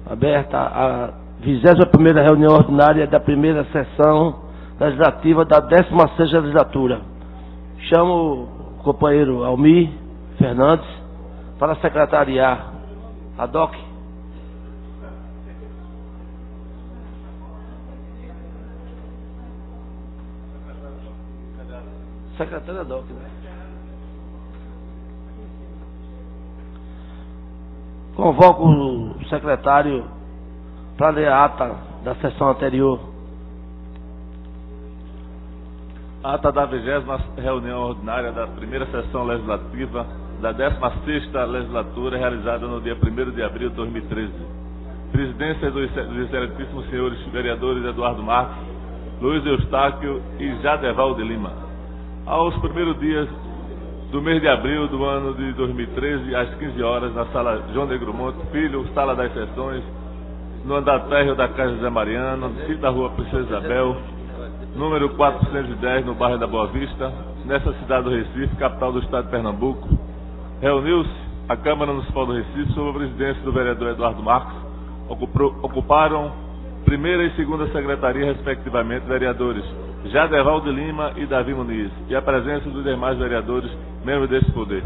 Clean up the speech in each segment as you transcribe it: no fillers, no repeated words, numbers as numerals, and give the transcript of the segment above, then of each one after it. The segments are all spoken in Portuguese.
Aberta a 21ª reunião ordinária da primeira sessão legislativa da 16ª legislatura. Chamo o companheiro Almir Fernandes para secretariar a DOC. Secretária da DOC, né? Convoco o secretário para ler a ata da sessão anterior. Ata da 20ª reunião ordinária da primeira sessão legislativa da 16ª legislatura, realizada no dia 1º de abril de 2013. Presidência dos excelentíssimos senhores vereadores Eduardo Marques, Luiz Eustáquio e Jadeval de Lima. Aos primeiros dias do mês de abril do ano de 2013, às 15 horas, na sala João Negro Monte Filho, sala das sessões, no andar térreo da Casa José Mariano, no sítio da rua Princesa Isabel, número 410, no bairro da Boa Vista, nessa cidade do Recife, capital do estado de Pernambuco. Reuniu-se a Câmara Municipal do Recife sob a presidência do vereador Eduardo Marques. Ocuparam primeira e segunda secretaria, respectivamente, vereadores Jadeval de Lima e Davi Muniz, e a presença dos demais vereadores, membros desse poder.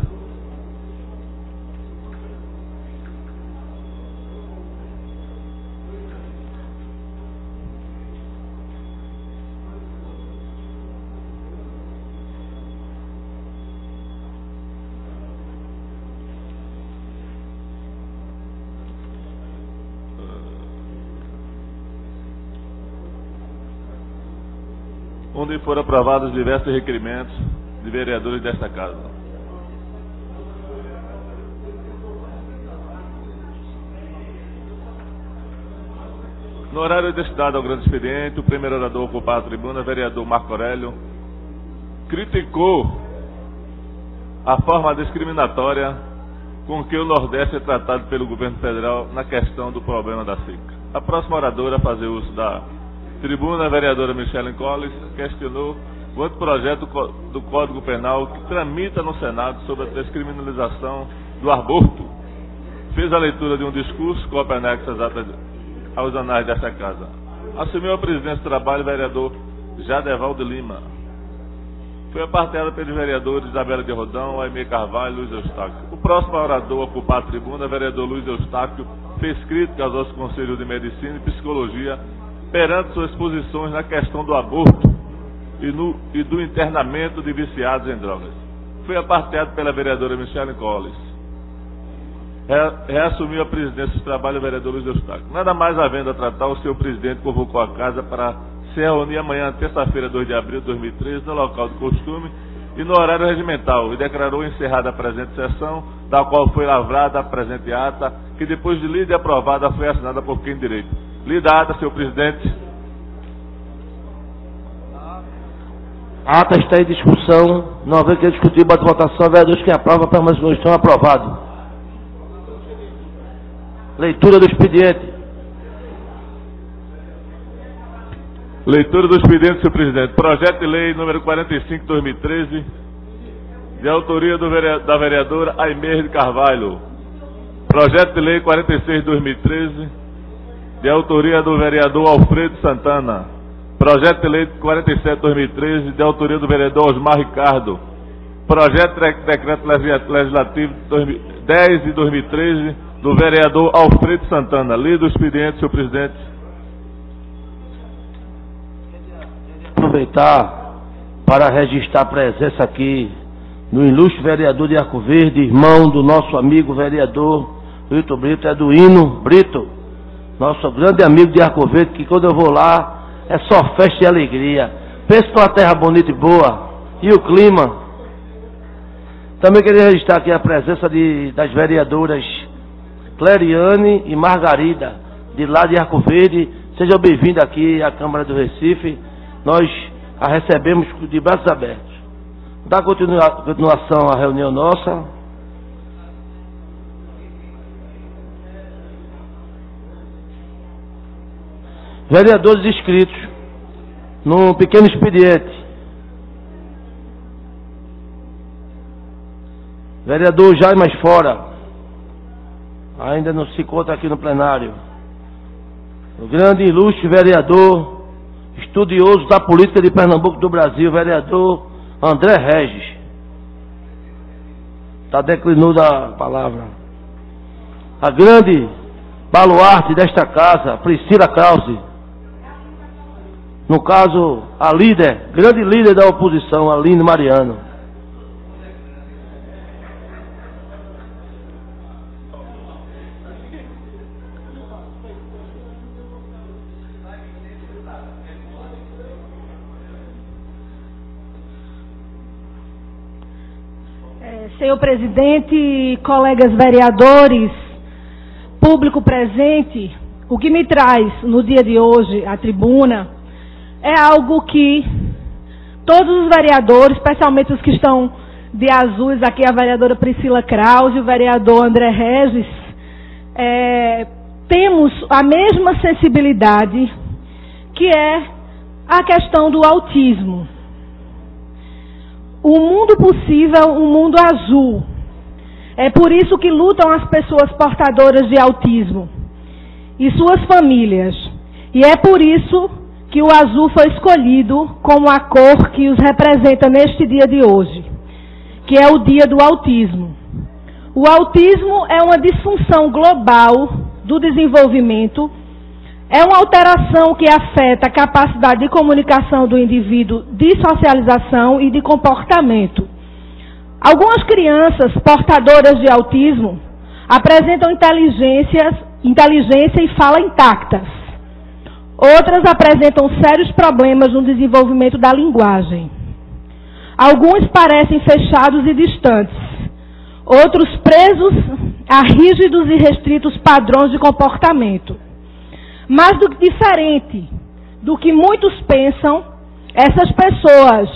Onde foram aprovados diversos requerimentos de vereadores desta casa. No horário destinado ao grande expediente, o primeiro orador a ocupar a tribuna, vereador Marco Aurélio, criticou a forma discriminatória com que o Nordeste é tratado pelo governo federal na questão do problema da seca. A próxima oradora a fazer uso da tribuna, a vereadora Michele Colles, questionou o anteprojeto do Código Penal que tramita no Senado sobre a descriminalização do aborto. Fez a leitura de um discurso, cópia anexa aos anais desta casa. Assumiu a presidência do trabalho o vereador Jadeval de Lima. Foi aparteada pelos vereadores Isabela de Rodão, Aimee Carvalho e Luiz Eustáquio. O próximo orador a ocupar a tribuna, o vereador Luiz Eustáquio, fez críticas aos conselhos de medicina e psicologia perante suas posições na questão do aborto e do internamento de viciados em drogas. Foi aparteado pela vereadora Michele Colles. Reassumiu a presidência do trabalho o vereador Luiz Eustáquio. Nada mais havendo a tratar, o seu presidente convocou a casa para se reunir amanhã, terça-feira, 2 de abril de 2013, no local do costume e no horário regimental, e declarou encerrada a presente sessão, da qual foi lavrada a presente ata, que depois de lida e aprovada foi assinada por quem direito. Lida a ata, senhor presidente. A ata está em discussão. Não haver que discutir, bota votação. Vereadores que aprovam, permanecem no estão aprovado. Leitura do expediente. Leitura do expediente, senhor presidente. Projeto de lei número 45, 2013, de autoria da vereadora Aimee de Carvalho. Projeto de lei 46, 2013, de autoria do vereador Alfredo Santana. Projeto de lei 47, 2013, de autoria do vereador Osmar Ricardo. Projeto de decreto legislativo 10 de 2013, do vereador Alfredo Santana. Lido o expediente, senhor presidente. Aproveitar para registrar a presença aqui do ilustre vereador de Arco Verde, irmão do nosso amigo vereador Brito Brito, Eduino Brito, nosso grande amigo de Arco Verde, que quando eu vou lá é só festa e alegria. Pensa numa terra bonita e boa. E o clima. Também queria registrar aqui a presença das vereadoras Cleriane e Margarida, de lá de Arco Verde. Sejam bem-vindos aqui à Câmara do Recife. Nós a recebemos de braços abertos. Dá continuação à reunião nossa. Vereadores inscritos no pequeno expediente. Vereador Jaime Fora, ainda não se encontra aqui no plenário. o grande e ilustre vereador, estudioso da política de Pernambuco do Brasil, vereador André Regis. Está declinando a palavra. A grande baluarte desta casa, Priscila Krause. No caso, a líder, grande líder da oposição, Aline Mariano. Senhor presidente, colegas vereadores, público presente, o que me traz no dia de hoje à tribuna é algo que todos os vereadores, especialmente os que estão de azuis, aqui a vereadora Priscila Krause e o vereador André Regis, temos a mesma sensibilidade, que é a questão do autismo. O mundo possível, um mundo azul. É por isso que lutam as pessoas portadoras de autismo e suas famílias. E é por isso que o azul foi escolhido como a cor que os representa neste dia de hoje, que é o dia do autismo. O autismo é uma disfunção global do desenvolvimento. É uma alteração que afeta a capacidade de comunicação do indivíduo, de socialização e de comportamento. Algumas crianças portadoras de autismo apresentam inteligência e fala intactas. Outras apresentam sérios problemas no desenvolvimento da linguagem. Alguns parecem fechados e distantes. Outros presos a rígidos e restritos padrões de comportamento. Mas diferente do que muitos pensam, essas pessoas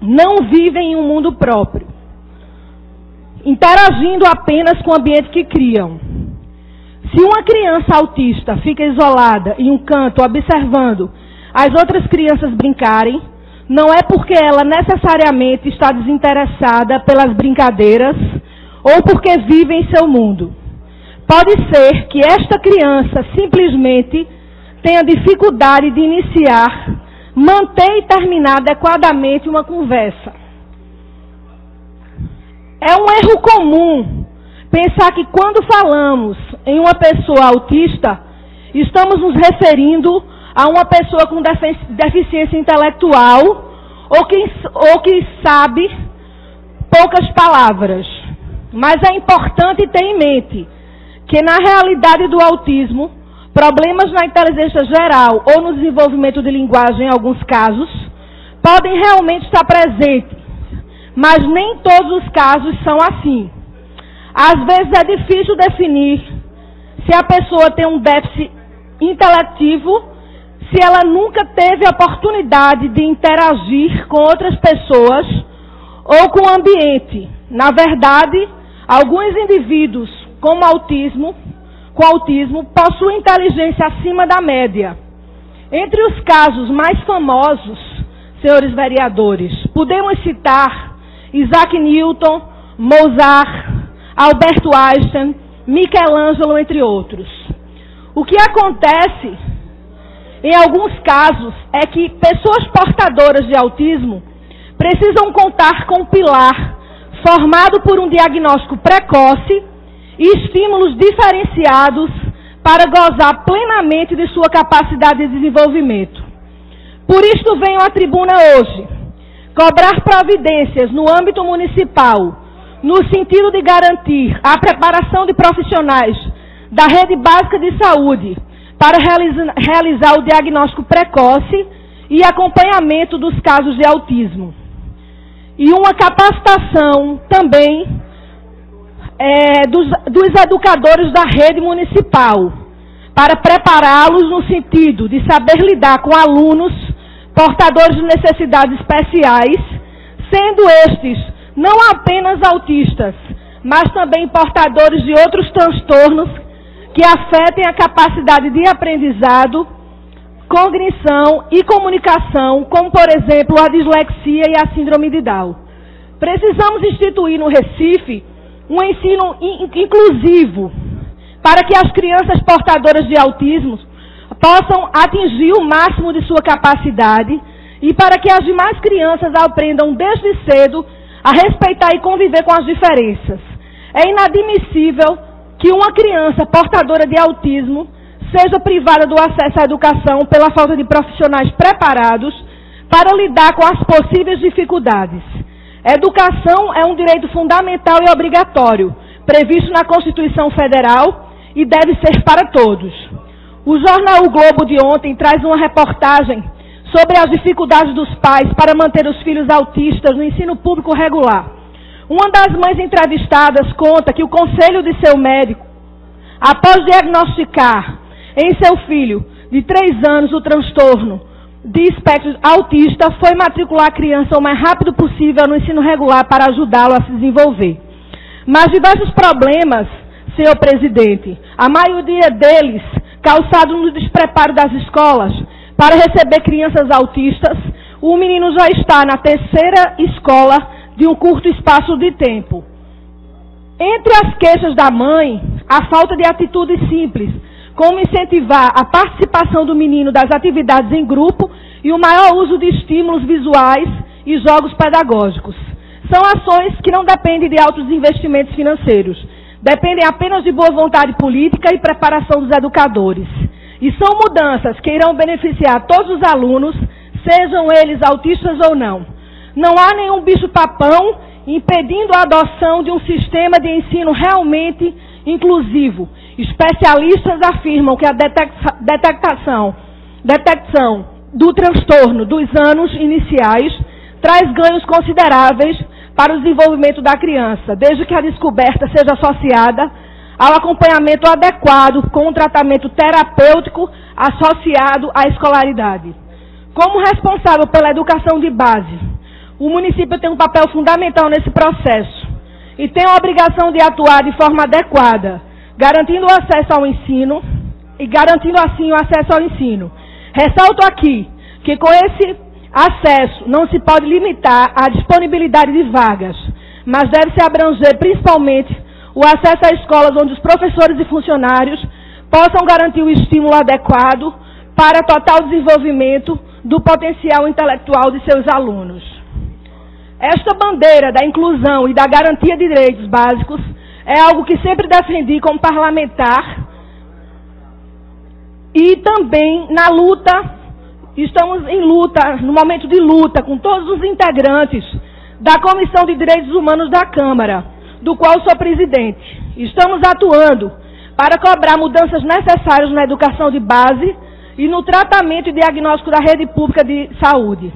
não vivem em um mundo próprio, interagindo apenas com o ambiente que criam. Se uma criança autista fica isolada em um canto observando as outras crianças brincarem, não é porque ela necessariamente está desinteressada pelas brincadeiras ou porque vive em seu mundo. Pode ser que esta criança simplesmente tenha dificuldade de iniciar, manter e terminar adequadamente uma conversa. É um erro comum pensar que quando falamos em uma pessoa autista, estamos nos referindo a uma pessoa com deficiência intelectual ou que sabe poucas palavras. Mas é importante ter em mente que na realidade do autismo, problemas na inteligência geral ou no desenvolvimento de linguagem em alguns casos podem realmente estar presentes, mas nem todos os casos são assim. Às vezes é difícil definir se a pessoa tem um déficit intelectivo, se ela nunca teve a oportunidade de interagir com outras pessoas ou com o ambiente. Na verdade, alguns indivíduos com autismo possuem inteligência acima da média. Entre os casos mais famosos, senhores vereadores, podemos citar Isaac Newton, Mozart, Alberto Einstein, Michelangelo, entre outros. O que acontece, em alguns casos, é que pessoas portadoras de autismo precisam contar com um pilar formado por um diagnóstico precoce e estímulos diferenciados para gozar plenamente de sua capacidade de desenvolvimento. Por isto venho à tribuna hoje, cobrar providências no âmbito municipal, no sentido de garantir a preparação de profissionais da rede básica de saúde para realizar o diagnóstico precoce e acompanhamento dos casos de autismo. E uma capacitação também dos educadores da rede municipal, para prepará-los no sentido de saber lidar com alunos portadores de necessidades especiais, sendo estes não apenas autistas, mas também portadores de outros transtornos que afetem a capacidade de aprendizado, cognição e comunicação, como, por exemplo, a dislexia e a síndrome de Down. Precisamos instituir no Recife um ensino inclusivo para que as crianças portadoras de autismo possam atingir o máximo de sua capacidade e para que as demais crianças aprendam desde cedo a respeitar e conviver com as diferenças. É inadmissível que uma criança portadora de autismo seja privada do acesso à educação pela falta de profissionais preparados para lidar com as possíveis dificuldades. Educação é um direito fundamental e obrigatório, previsto na Constituição Federal e deve ser para todos. O jornal O Globo de ontem traz uma reportagem sobre as dificuldades dos pais para manter os filhos autistas no ensino público regular. Uma das mães entrevistadas conta que o conselho de seu médico, após diagnosticar em seu filho de 3 anos o transtorno de espectro autista, foi matricular a criança o mais rápido possível no ensino regular para ajudá-lo a se desenvolver. Mas diversos problemas, senhor presidente, a maioria deles causados no despreparo das escolas para receber crianças autistas, o menino já está na 3ª escola de um curto espaço de tempo. Entre as queixas da mãe, a falta de atitudes simples, como incentivar a participação do menino das atividades em grupo e o maior uso de estímulos visuais e jogos pedagógicos. São ações que não dependem de altos investimentos financeiros, dependem apenas de boa vontade política e preparação dos educadores. E são mudanças que irão beneficiar todos os alunos, sejam eles autistas ou não. Não há nenhum bicho-papão impedindo a adoção de um sistema de ensino realmente inclusivo. Especialistas afirmam que a detecção do transtorno dos anos iniciais traz ganhos consideráveis para o desenvolvimento da criança, desde que a descoberta seja associada ao acompanhamento adequado com um tratamento terapêutico associado à escolaridade. Como responsável pela educação de base, o município tem um papel fundamental nesse processo e tem a obrigação de atuar de forma adequada, garantindo o acesso ao ensino e garantindo assim o acesso ao ensino. Ressalto aqui que com esse acesso não se pode limitar a disponibilidade de vagas, mas deve-se abranger principalmente o acesso a escolas onde os professores e funcionários possam garantir o estímulo adequado para total desenvolvimento do potencial intelectual de seus alunos. Esta bandeira da inclusão e da garantia de direitos básicos é algo que sempre defendi como parlamentar e também na luta, estamos em luta, no momento de luta com todos os integrantes da Comissão de Direitos Humanos da Câmara, do qual sou presidente. Estamos atuando para cobrar mudanças necessárias na educação de base e no tratamento e diagnóstico da rede pública de saúde,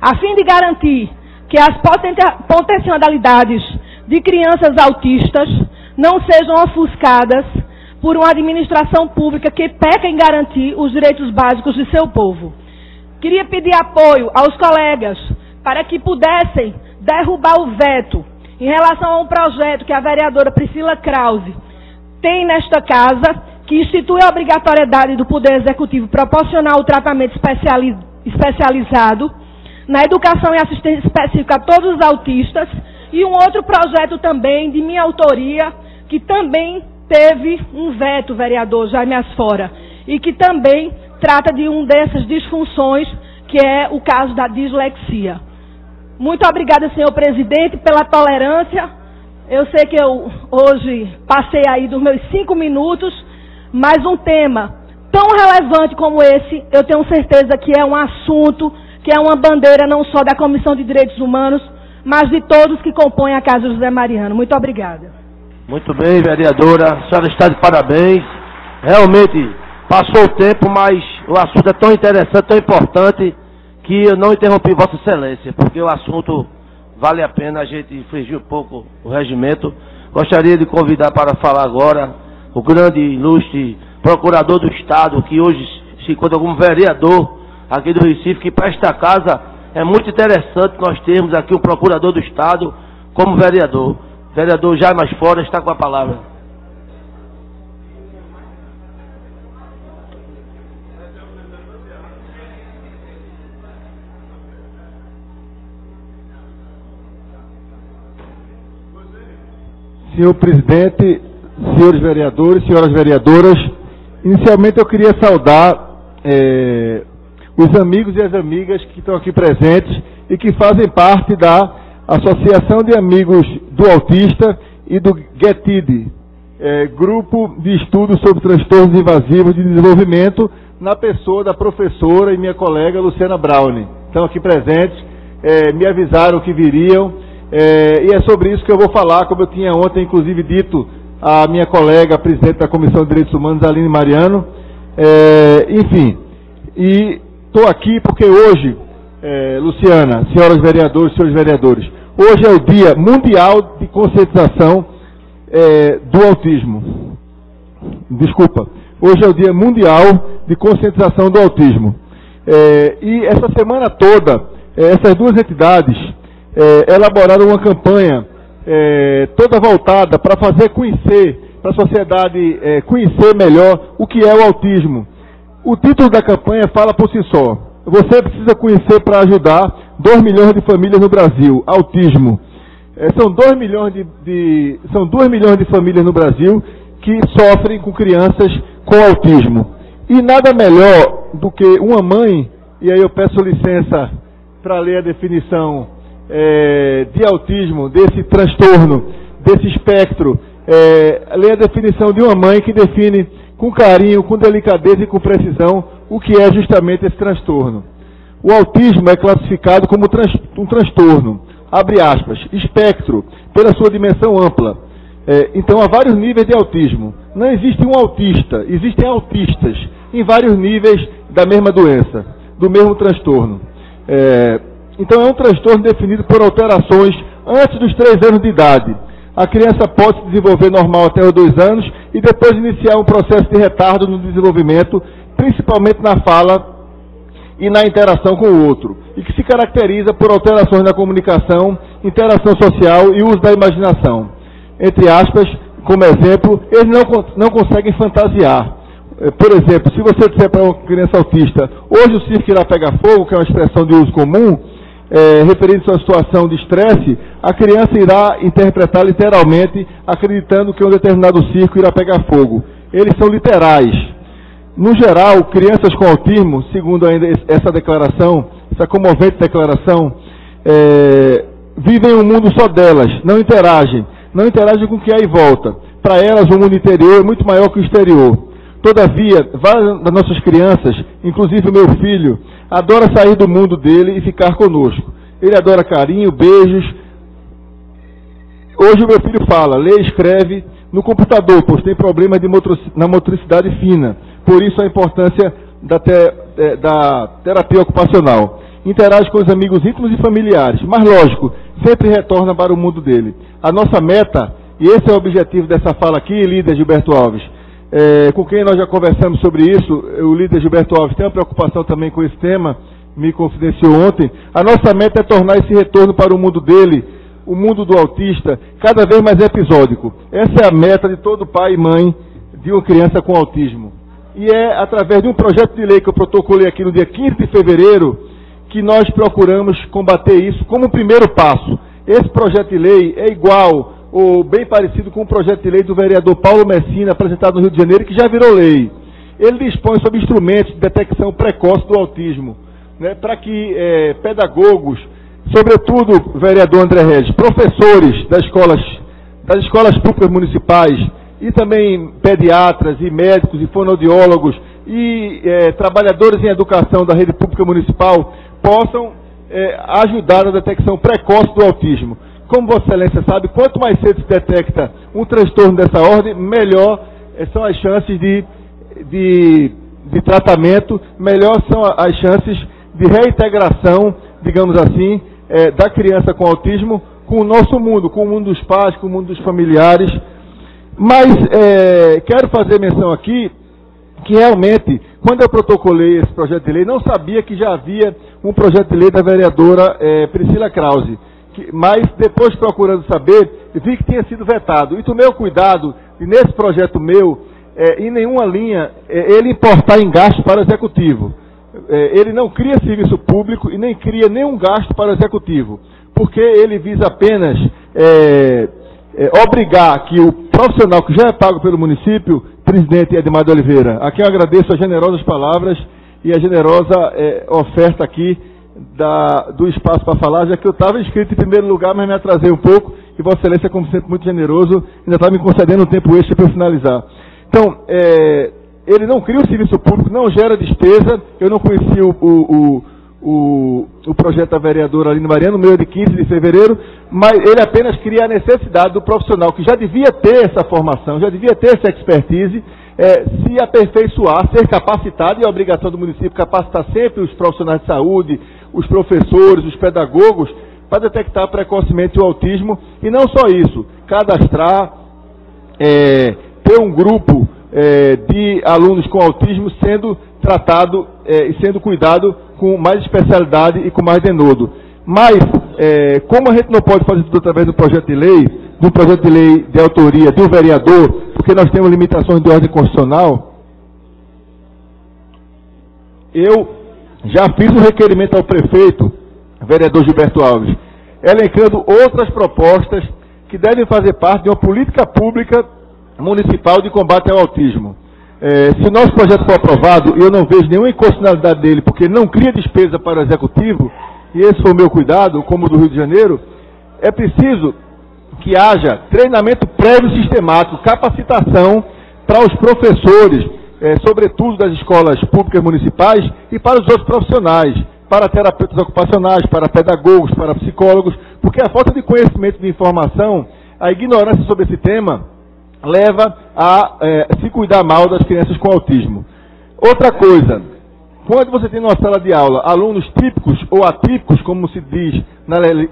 a fim de garantir que as potencialidades de crianças autistas não sejam ofuscadas por uma administração pública que peca em garantir os direitos básicos de seu povo. Queria pedir apoio aos colegas para que pudessem derrubar o veto em relação a um projeto que a vereadora Priscila Krause tem nesta casa, que institui a obrigatoriedade do Poder Executivo proporcionar o tratamento especializado na educação e assistência específica a todos os autistas, e um outro projeto também de minha autoria, que também teve um veto, vereador Jaime Asfora, e que também trata de uma dessas disfunções, que é o caso da dislexia. Muito obrigada, senhor presidente, pela tolerância. Eu sei que eu hoje passei aí dos meus 5 minutos, mas um tema tão relevante como esse, eu tenho certeza que é um assunto, que é uma bandeira não só da Comissão de Direitos Humanos, mas de todos que compõem a Casa José Mariano. Muito obrigada. Muito bem, vereadora. A senhora está de parabéns. Realmente passou o tempo, mas o assunto é tão interessante, tão importante, que eu não interrompi Vossa Excelência, porque o assunto vale a pena a gente infringir um pouco o regimento. Gostaria de convidar para falar agora o grande, ilustre procurador do Estado, que hoje se encontra como vereador aqui do Recife, que para esta casa é muito interessante nós termos aqui um procurador do Estado como vereador. Vereador Jaime Asfora está com a palavra. Senhor presidente, senhores vereadores, senhoras vereadoras, inicialmente eu queria saudar os amigos e as amigas que estão aqui presentes e que fazem parte da Associação de Amigos do Autista e do GETID, Grupo de Estudos sobre Transtornos Invasivos de Desenvolvimento, na pessoa da professora e minha colega Luciana Browne. Estão aqui presentes, me avisaram que viriam, e é sobre isso que eu vou falar, como eu tinha ontem, inclusive, dito à minha colega, presidente da Comissão de Direitos Humanos, Aline Mariano. Enfim, e estou aqui porque hoje, Luciana, senhoras vereadoras, senhores vereadores, hoje é o Dia Mundial de Conscientização do Autismo. Desculpa, hoje é o Dia Mundial de Conscientização do Autismo. E essa semana toda, essas duas entidades elaboraram uma campanha toda voltada para fazer conhecer, para a sociedade conhecer melhor o que é o autismo. O título da campanha fala por si só. Você precisa conhecer para ajudar 2 milhões de famílias no Brasil. Autismo. São 2 milhões de famílias no Brasil que sofrem com crianças com autismo. E nada melhor do que uma mãe, e aí eu peço licença para ler a definição de autismo, desse transtorno, desse espectro, ler a definição de uma mãe que define com carinho, com delicadeza e com precisão o que é justamente esse transtorno. O autismo é classificado como um transtorno, abre aspas, espectro, pela sua dimensão ampla. Então há vários níveis de autismo. Não existe um autista, existem autistas em vários níveis da mesma doença, do mesmo transtorno. Então é um transtorno definido por alterações antes dos 3 anos de idade. A criança pode se desenvolver normal até os 2 anos e depois iniciar um processo de retardo no desenvolvimento, principalmente na fala e na interação com o outro, e que se caracteriza por alterações na comunicação, interação social e uso da imaginação. Entre aspas, como exemplo, eles não conseguem fantasiar. Por exemplo, se você disser para uma criança autista, hoje o circo irá pegar fogo, que é uma expressão de uso comum, referindo-se a uma situação de estresse, a criança irá interpretar literalmente, acreditando que um determinado circo irá pegar fogo. Eles são literais. No geral, crianças com autismo, segundo ainda essa declaração, essa comovente declaração, vivem um mundo só delas, não interagem com o que há em volta. Para elas, o mundo interior é muito maior que o exterior. Todavia, várias das nossas crianças, inclusive o meu filho, adora sair do mundo dele e ficar conosco. Ele adora carinho, beijos. Hoje o meu filho fala, lê e escreve no computador, pois tem problemas na motricidade fina. Por isso a importância da terapia ocupacional. Interage com os amigos íntimos e familiares, mas lógico, sempre retorna para o mundo dele. A nossa meta, e esse é o objetivo dessa fala aqui, líder Gilberto Alves, com quem nós já conversamos sobre isso, o líder Gilberto Alves tem uma preocupação também com esse tema, me confidenciou ontem. A nossa meta é tornar esse retorno para o mundo dele, o mundo do autista, cada vez mais episódico. Essa é a meta de todo pai e mãe de uma criança com autismo. E é através de um projeto de lei que eu protocolei aqui no dia 15 de fevereiro que nós procuramos combater isso como um primeiro passo. Esse projeto de lei é igual ou bem parecido com o projeto de lei do vereador Paulo Messina, apresentado no Rio de Janeiro, que já virou lei. Ele dispõe sobre instrumentos de detecção precoce do autismo, né, para que pedagogos, sobretudo, vereador André Regis, professores das escolas públicas municipais, e também pediatras e médicos e fonoaudiólogos e trabalhadores em educação da rede pública municipal possam ajudar na detecção precoce do autismo. Como Vossa Excelência sabe, quanto mais cedo se detecta um transtorno dessa ordem, melhor são as chances de tratamento, melhor são as chances de reintegração, digamos assim, da criança com autismo com o nosso mundo, com o mundo dos pais, com o mundo dos familiares. Mas quero fazer menção aqui que realmente, quando eu protocolei esse projeto de lei, não sabia que já havia um projeto de lei da vereadora Priscila Krause. Mas depois, procurando saber, vi que tinha sido vetado. E tomei o cuidado de, nesse projeto meu, em nenhuma linha, ele importar em gasto para o executivo. Ele não cria serviço público e nem cria nenhum gasto para o executivo, porque ele visa apenas obrigar que o profissional que já é pago pelo município, presidente Edmar de Oliveira, a quem eu agradeço as generosas palavras, e a generosa oferta aqui do espaço para falar, já que eu estava inscrito em primeiro lugar, mas me atrasei um pouco, e Vossa Excelência, como sempre, muito generoso, ainda está me concedendo um tempo extra para eu finalizar. Então, ele não cria o serviço público, não gera despesa. Eu não conheci o projeto da vereadora Aline Mariano, no meio de 15 de fevereiro, mas ele apenas cria a necessidade do profissional, que já devia ter essa formação, já devia ter essa expertise, se aperfeiçoar, ser capacitado, e a obrigação do município capacitar sempre os profissionais de saúde, os professores, os pedagogos, para detectar precocemente o autismo, e não só isso, cadastrar, ter um grupo de alunos com autismo sendo tratado e sendo cuidado com mais especialidade e com mais denodo. Mas, como a gente não pode fazer tudo através do projeto de lei de autoria de um vereador, porque nós temos limitações de ordem constitucional, eu já fiz um requerimento ao prefeito, vereador Gilberto Alves, elencando outras propostas que devem fazer parte de uma política pública municipal de combate ao autismo. Se o nosso projeto for aprovado, eu não vejo nenhuma inconstitucionalidade dele, porque ele não cria despesa para o executivo, e esse foi o meu cuidado, como o do Rio de Janeiro, é preciso que haja treinamento prévio sistemático, capacitação para os professores, sobretudo das escolas públicas municipais, e para os outros profissionais, para terapeutas ocupacionais, para pedagogos, para psicólogos, porque a falta de conhecimento e de informação, a ignorância sobre esse tema, leva a se cuidar mal das crianças com autismo. Outra coisa, quando você tem numa sala de aula alunos típicos ou atípicos, como se diz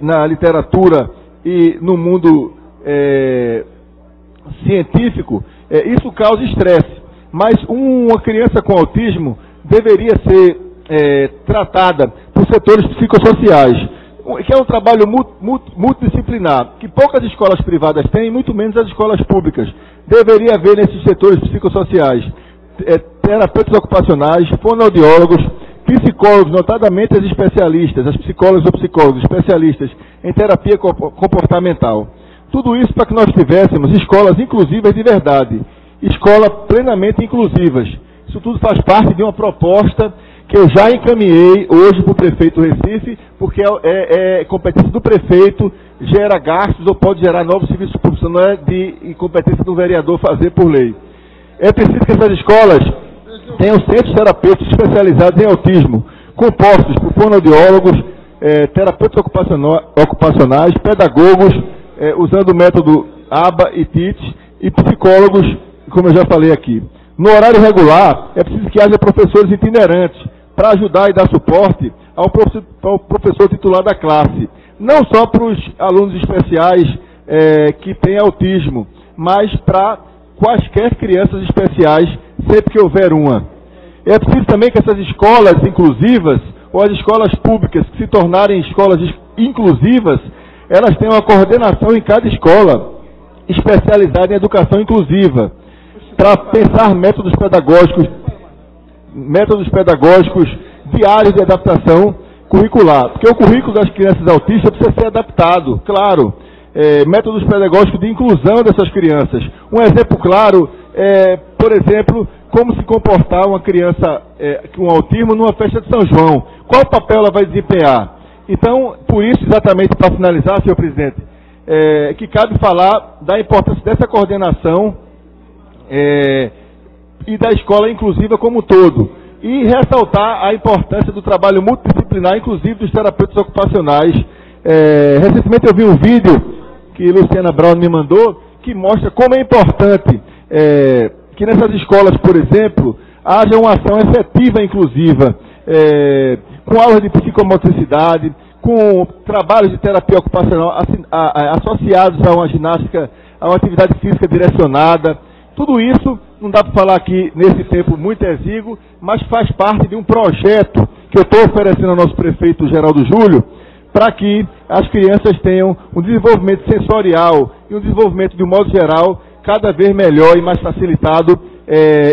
na literatura e no mundo científico, isso causa estresse. Mas uma criança com autismo deveria ser tratada por setores psicossociais, que é um trabalho multidisciplinar, que poucas escolas privadas têm, muito menos as escolas públicas. Deveria haver nesses setores psicossociais terapeutas ocupacionais, fonoaudiólogos, psicólogos, notadamente as especialistas, as psicólogas ou psicólogos especialistas em terapia comportamental. Tudo isso para que nós tivéssemos escolas inclusivas de verdade, escolas plenamente inclusivas. Isso tudo faz parte de uma proposta que eu já encaminhei hoje para o prefeito do Recife, porque é competência do prefeito, gera gastos ou pode gerar novos serviços públicos, não é de competência do vereador fazer por lei. É preciso que essas escolas tenham centros terapêuticos especializados em autismo, compostos por fonoaudiólogos, terapeutas ocupacionais, pedagogos, usando o método ABA e TIT, e psicólogos, como eu já falei aqui. No horário regular, é preciso que haja professores itinerantes para ajudar e dar suporte ao professor titular da classe. Não só para os alunos especiais que têm autismo, mas para quaisquer crianças especiais, sempre que houver uma. É preciso também que essas escolas inclusivas, ou as escolas públicas que se tornarem escolas inclusivas, elas tenham uma coordenação em cada escola especializada em educação inclusiva, para pensar métodos pedagógicos diários de adaptação curricular, porque o currículo das crianças autistas precisa ser adaptado, claro, métodos pedagógicos de inclusão dessas crianças. Um exemplo claro é, por exemplo, como se comportar uma criança com autismo numa festa de São João, qual papel ela vai desempenhar. Então, por isso, exatamente para finalizar, senhor presidente, que cabe falar da importância dessa coordenação e da escola inclusiva como um todo. E ressaltar a importância do trabalho multidisciplinar, inclusive dos terapeutas ocupacionais. Recentemente eu vi um vídeo que Luciana Brown me mandou, que mostra como é importante que nessas escolas, por exemplo, haja uma ação efetiva inclusiva, com aulas de psicomotricidade, com trabalhos de terapia ocupacional associados a uma ginástica, a uma atividade física direcionada. Tudo isso não dá para falar aqui nesse tempo muito exíguo, mas faz parte de um projeto que eu estou oferecendo ao nosso prefeito Geraldo Júlio, para que as crianças tenham um desenvolvimento sensorial e um desenvolvimento, de um modo geral, cada vez melhor e mais facilitado,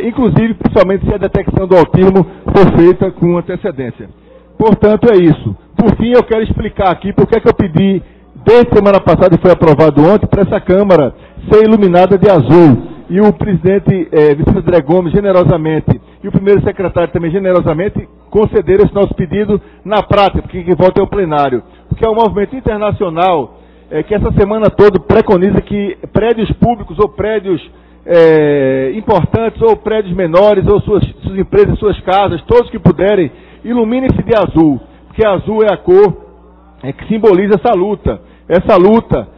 inclusive, principalmente, se a detecção do autismo for feita com antecedência. Portanto, é isso. Por fim, eu quero explicar aqui por que eu pedi, desde semana passada e foi aprovado ontem, para essa Câmara ser iluminada de azul. e o presidente Vicente André Gomes generosamente, e o primeiro secretário também generosamente, concederam esse nosso pedido na prática, porque quem vota é o plenário. Porque é um movimento internacional que essa semana toda preconiza que prédios públicos ou prédios importantes, ou prédios menores, ou suas empresas, suas casas, todos que puderem, iluminem-se de azul, porque azul é a cor que simboliza essa luta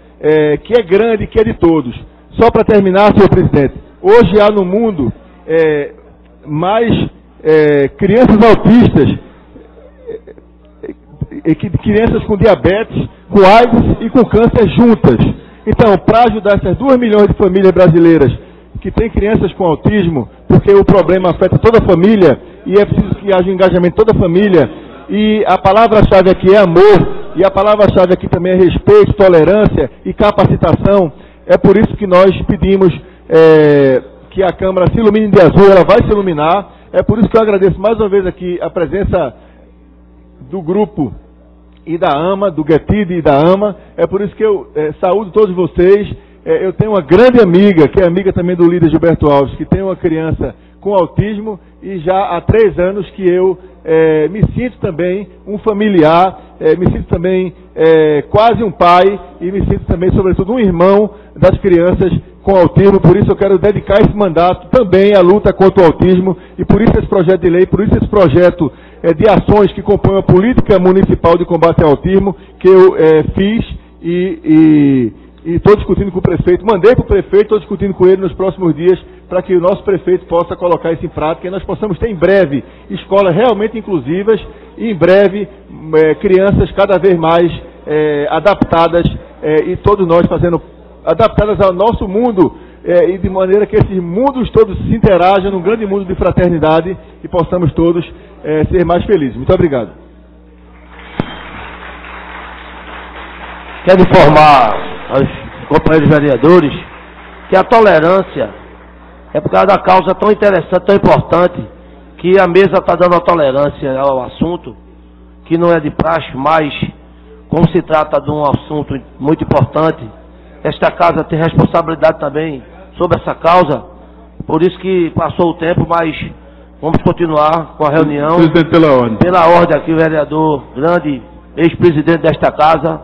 que é grande, que é de todos. Só para terminar, senhor presidente, hoje há no mundo mais crianças autistas, crianças com diabetes, com AIDS e com câncer juntas. Então, para ajudar essas 2 milhões de famílias brasileiras que têm crianças com autismo, porque o problema afeta toda a família e é preciso que haja um engajamento de toda a família, e a palavra-chave aqui é amor, e a palavra-chave aqui também é respeito, tolerância e capacitação. É por isso que nós pedimos que a Câmara se ilumine de azul, ela vai se iluminar. É por isso que eu agradeço mais uma vez aqui a presença do grupo e da AMA, do GETID e da AMA. É por isso que eu saúdo todos vocês. Eu tenho uma grande amiga, que é amiga também do líder Gilberto Alves, que tem uma criança com autismo, e já há 3 anos que eu me sinto também um familiar, me sinto também quase um pai, e me sinto também, sobretudo, um irmão das crianças com autismo. Por isso eu quero dedicar esse mandato também à luta contra o autismo, e por isso esse projeto de lei, por isso esse projeto de ações que compõem a política municipal de combate ao autismo, que eu fiz e estou discutindo com o prefeito, mandei para o prefeito, estou discutindo com ele nos próximos dias, para que o nosso prefeito possa colocar isso em prática, e nós possamos ter em breve escolas realmente inclusivas, e em breve crianças cada vez mais adaptadas, e todos nós adaptadas ao nosso mundo, e de maneira que esses mundos todos se interajam num grande mundo de fraternidade, e possamos todos ser mais felizes. Muito obrigado. Quero informar aos companheiros vereadores que a tolerância é por causa da causa tão interessante, tão importante, que a mesa está dando a tolerância ao assunto, que não é de praxe, mas como se trata de um assunto muito importante, esta casa tem responsabilidade também sobre essa causa. Por isso que passou o tempo, mas vamos continuar com a reunião. Presidente, pela ordem. Pela ordem aqui, o vereador grande, ex-presidente desta casa,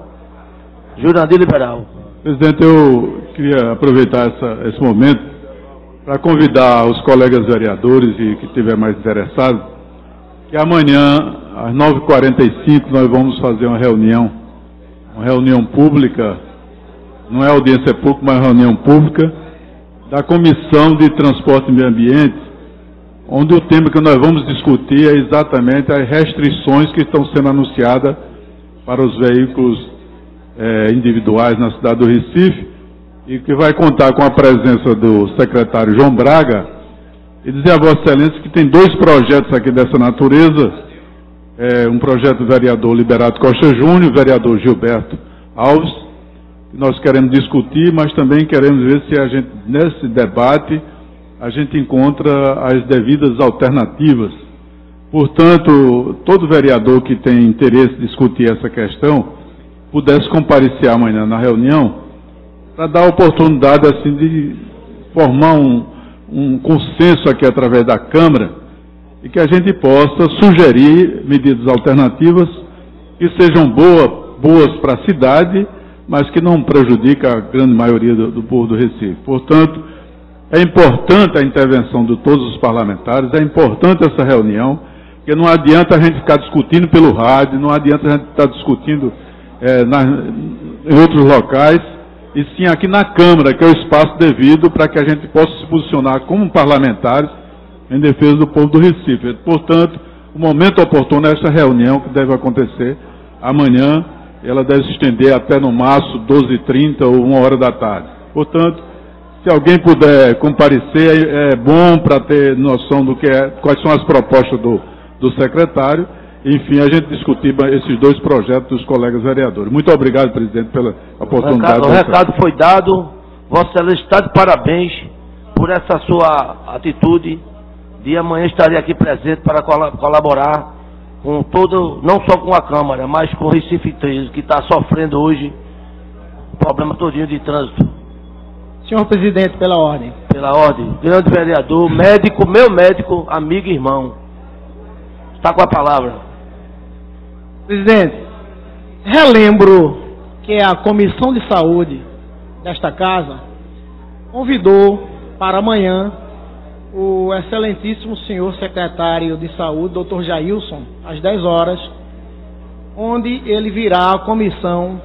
Jurandir Liberal. Presidente, eu queria aproveitar esse momento para convidar os colegas vereadores e que estiver mais interessado, que amanhã, às 9h45, nós vamos fazer uma reunião pública, não é audiência pública, mas reunião pública, da Comissão de Transporte e Meio Ambiente, onde o tema que nós vamos discutir é exatamente as restrições que estão sendo anunciadas para os veículos individuais na cidade do Recife, e que vai contar com a presença do secretário João Braga, e dizer a Vossa Excelência que tem 2 projetos aqui dessa natureza, um projeto do vereador Liberato Costa Júnior, vereador Gilberto Alves, que nós queremos discutir, mas também queremos ver se a gente, nesse debate, a gente encontra as devidas alternativas. Portanto, todo vereador que tem interesse em discutir essa questão, pudesse comparecer amanhã na reunião, para dar a oportunidade assim de formar um consenso aqui através da Câmara, e que a gente possa sugerir medidas alternativas que sejam boas para a cidade, mas que não prejudiquem a grande maioria do povo do Recife. Portanto, é importante a intervenção de todos os parlamentares, é importante essa reunião, porque não adianta a gente ficar discutindo pelo rádio, não adianta a gente estar discutindo em outros locais, e sim aqui na Câmara, que é o espaço devido para que a gente possa se posicionar como parlamentares em defesa do povo do Recife. Portanto, o momento oportuno é essa reunião que deve acontecer amanhã, ela deve se estender até no máximo 12h30 ou 1h da tarde. Portanto, se alguém puder comparecer, é bom para ter noção do que quais são as propostas do secretário. Enfim, a gente discutir esses 2 projetos dos colegas vereadores. Muito obrigado, presidente, pela oportunidade. O recado foi dado. Vossa Excelência está de parabéns por essa sua atitude de amanhã estaria aqui presente para colaborar com todo, não só com a Câmara, mas com o Recife 13, que está sofrendo hoje o problema todinho de trânsito. Senhor presidente, pela ordem. Pela ordem. Grande vereador, médico, meu médico, amigo e irmão. Está com a palavra. Presidente, relembro que a Comissão de Saúde desta casa convidou para amanhã o excelentíssimo senhor secretário de Saúde, Dr. Jailson, às 10 horas, onde ele virá à comissão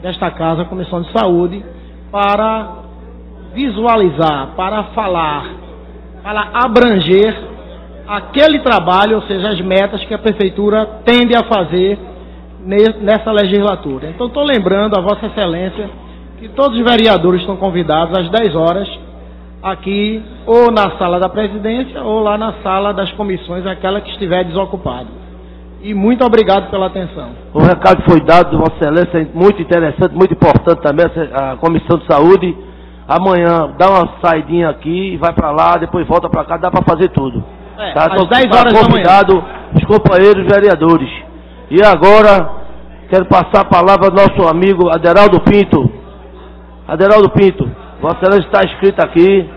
desta casa, a Comissão de Saúde, para visualizar, para falar, para abranger aquele trabalho, ou seja, as metas que a Prefeitura tende a fazer nessa legislatura. Então, estou lembrando a Vossa Excelência que todos os vereadores estão convidados às 10 horas, aqui, ou na sala da presidência, ou lá na sala das comissões, aquela que estiver desocupada. E muito obrigado pela atenção. O recado foi dado, Vossa Excelência, muito interessante, muito importante também, a Comissão de Saúde. Amanhã dá uma saidinha aqui e vai para lá, depois volta para cá, dá para fazer tudo. Tá? Às 10 horas da manhã. Convidado os companheiros vereadores. E agora, quero passar a palavra ao nosso amigo Aderaldo Pinto. Aderaldo Pinto, Vossa Excelência está escrito aqui.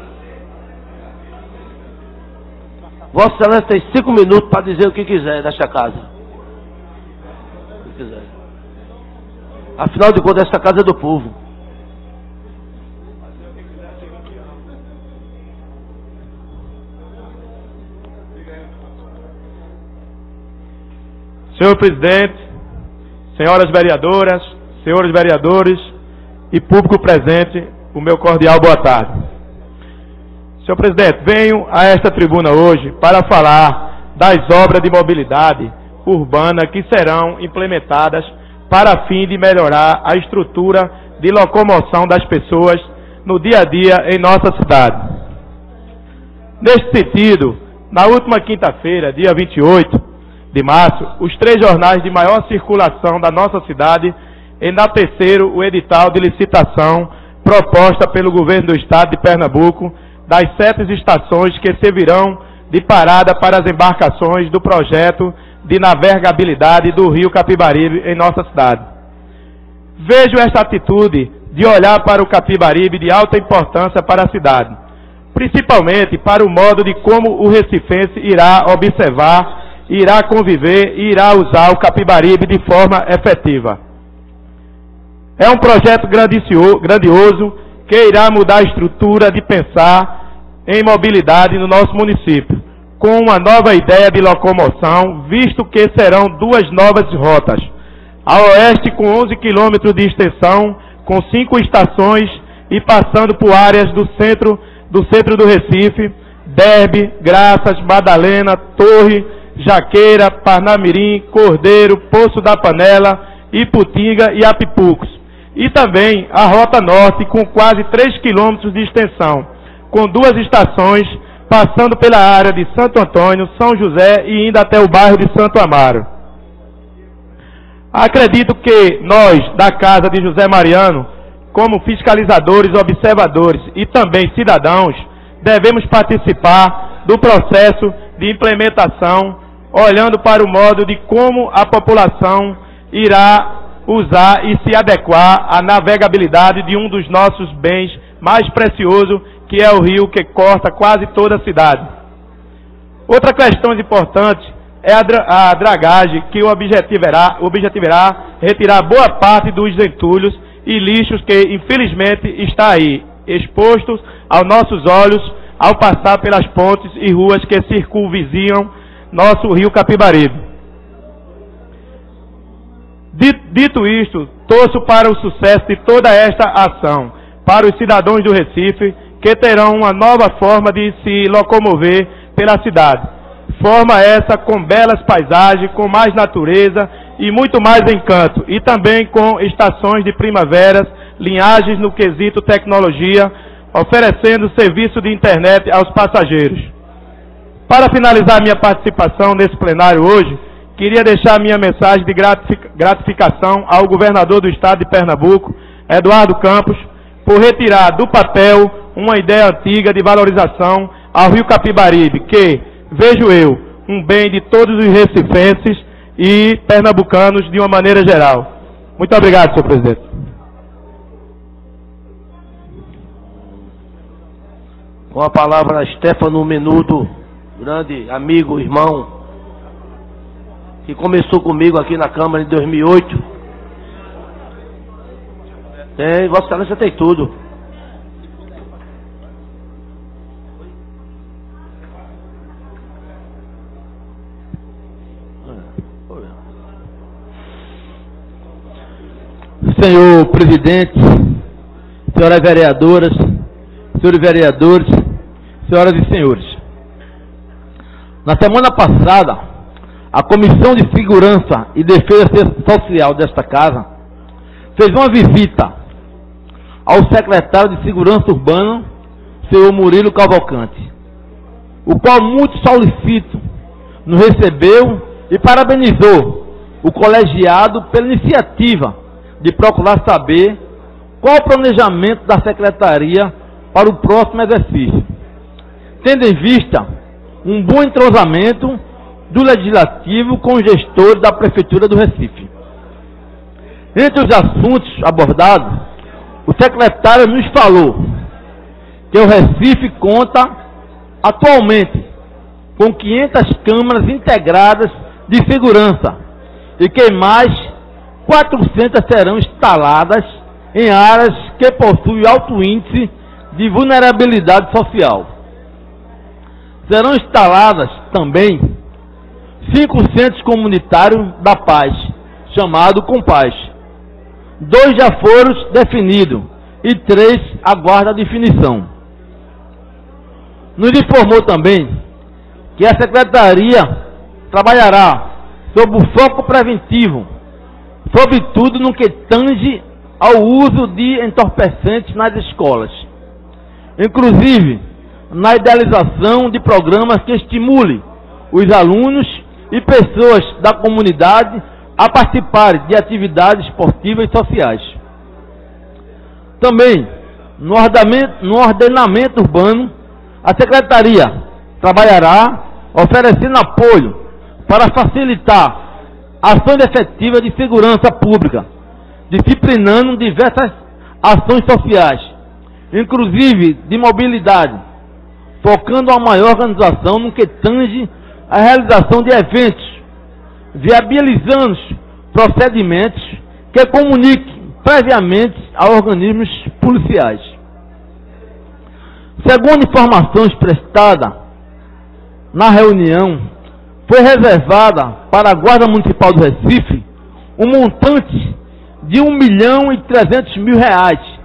Vossa Excelência tem 5 minutos para dizer o que quiser desta casa. O que quiser. Afinal de contas, esta casa é do povo. Senhor presidente, senhoras vereadoras, senhores vereadores e público presente, o meu cordial boa tarde. Senhor presidente, venho a esta tribuna hoje para falar das obras de mobilidade urbana que serão implementadas para fim de melhorar a estrutura de locomoção das pessoas no dia a dia em nossa cidade. Neste sentido, na última quinta-feira, dia 28 de março, os 3 jornais de maior circulação da nossa cidade enalteceram o edital de licitação proposta pelo governo do estado de Pernambuco das 7 estações que servirão de parada para as embarcações do projeto de navegabilidade do rio Capibaribe em nossa cidade. Vejo esta atitude de olhar para o Capibaribe de alta importância para a cidade, principalmente para o modo de como o recifense irá observar, irá conviver e irá usar o Capibaribe de forma efetiva. É um projeto grandioso que irá mudar a estrutura de pensar em mobilidade no nosso município, com uma nova ideia de locomoção, visto que serão 2 novas rotas. A oeste com 11 quilômetros de extensão, com 5 estações e passando por áreas do centro do Recife, Derbe, Graças, Madalena, Torre, Jaqueira, Parnamirim, Cordeiro, Poço da Panela, Iputinga e Apipucos. E também a Rota Norte com quase 3 quilômetros de extensão, com 2 estações, passando pela área de Santo Antônio, São José e indo até o bairro de Santo Amaro. Acredito que nós, da Casa de José Mariano, como fiscalizadores, observadores e também cidadãos, devemos participar do processo de implementação, olhando para o modo de como a população irá usar e se adequar à navegabilidade de um dos nossos bens mais preciosos, que é o rio que corta quase toda a cidade. Outra questão importante é a dragagem, que objetivará retirar boa parte dos entulhos e lixos que, infelizmente, está aí, expostos aos nossos olhos ao passar pelas pontes e ruas que circunvizinham nosso rio Capibaribe. Dito isto, torço para o sucesso de toda esta ação, para os cidadãos do Recife, que terão uma nova forma de se locomover pela cidade. Forma essa com belas paisagens, com mais natureza e muito mais encanto, e também com estações de primaveras, linhagens no quesito tecnologia, oferecendo serviço de internet aos passageiros. Para finalizar minha participação nesse plenário hoje, queria deixar minha mensagem de gratificação ao governador do estado de Pernambuco, Eduardo Campos, por retirar do papel uma ideia antiga de valorização ao rio Capibaribe, que, vejo eu, um bem de todos os recifenses e pernambucanos de uma maneira geral. Muito obrigado, senhor presidente. Com a palavra, Stefano Menudo, grande amigo, irmão, que começou comigo aqui na Câmara em 2008. Tem, Vossa Excelência tem tudo. Senhor presidente, senhoras vereadoras, senhores vereadores, senhoras e senhores. Na semana passada, a Comissão de Segurança e Defesa Social desta Casa fez uma visita ao secretário de Segurança Urbana, senhor Murilo Cavalcante, o qual muito solicito nos recebeu e parabenizou o colegiado pela iniciativa de procurar saber qual o planejamento da Secretaria para o próximo exercício, tendo em vista um bom entrosamento do Legislativo com os gestores da Prefeitura do Recife. Entre os assuntos abordados, o secretário nos falou que o Recife conta atualmente com 500 câmaras integradas de segurança e que mais 400 serão instaladas em áreas que possuem alto índice de vulnerabilidade social. Serão instaladas também 5 centros comunitários da paz, chamado Compaz. 2 já foram definidos e 3 aguardam a definição. Nos informou também que a Secretaria trabalhará sob o foco preventivo, sobretudo no que tange ao uso de entorpecentes nas escolas, inclusive na idealização de programas que estimulem os alunos e pessoas da comunidade a participarem de atividades esportivas e sociais. Também, no ordenamento urbano, a Secretaria trabalhará oferecendo apoio para facilitar ações efetivas de segurança pública, disciplinando diversas ações sociais, inclusive de mobilidade, focando a maior organização no que tange a realização de eventos, viabilizando procedimentos que comuniquem previamente a organismos policiais. Segundo informações prestadas na reunião, foi reservada para a Guarda Municipal do Recife um montante de R$1.300.000,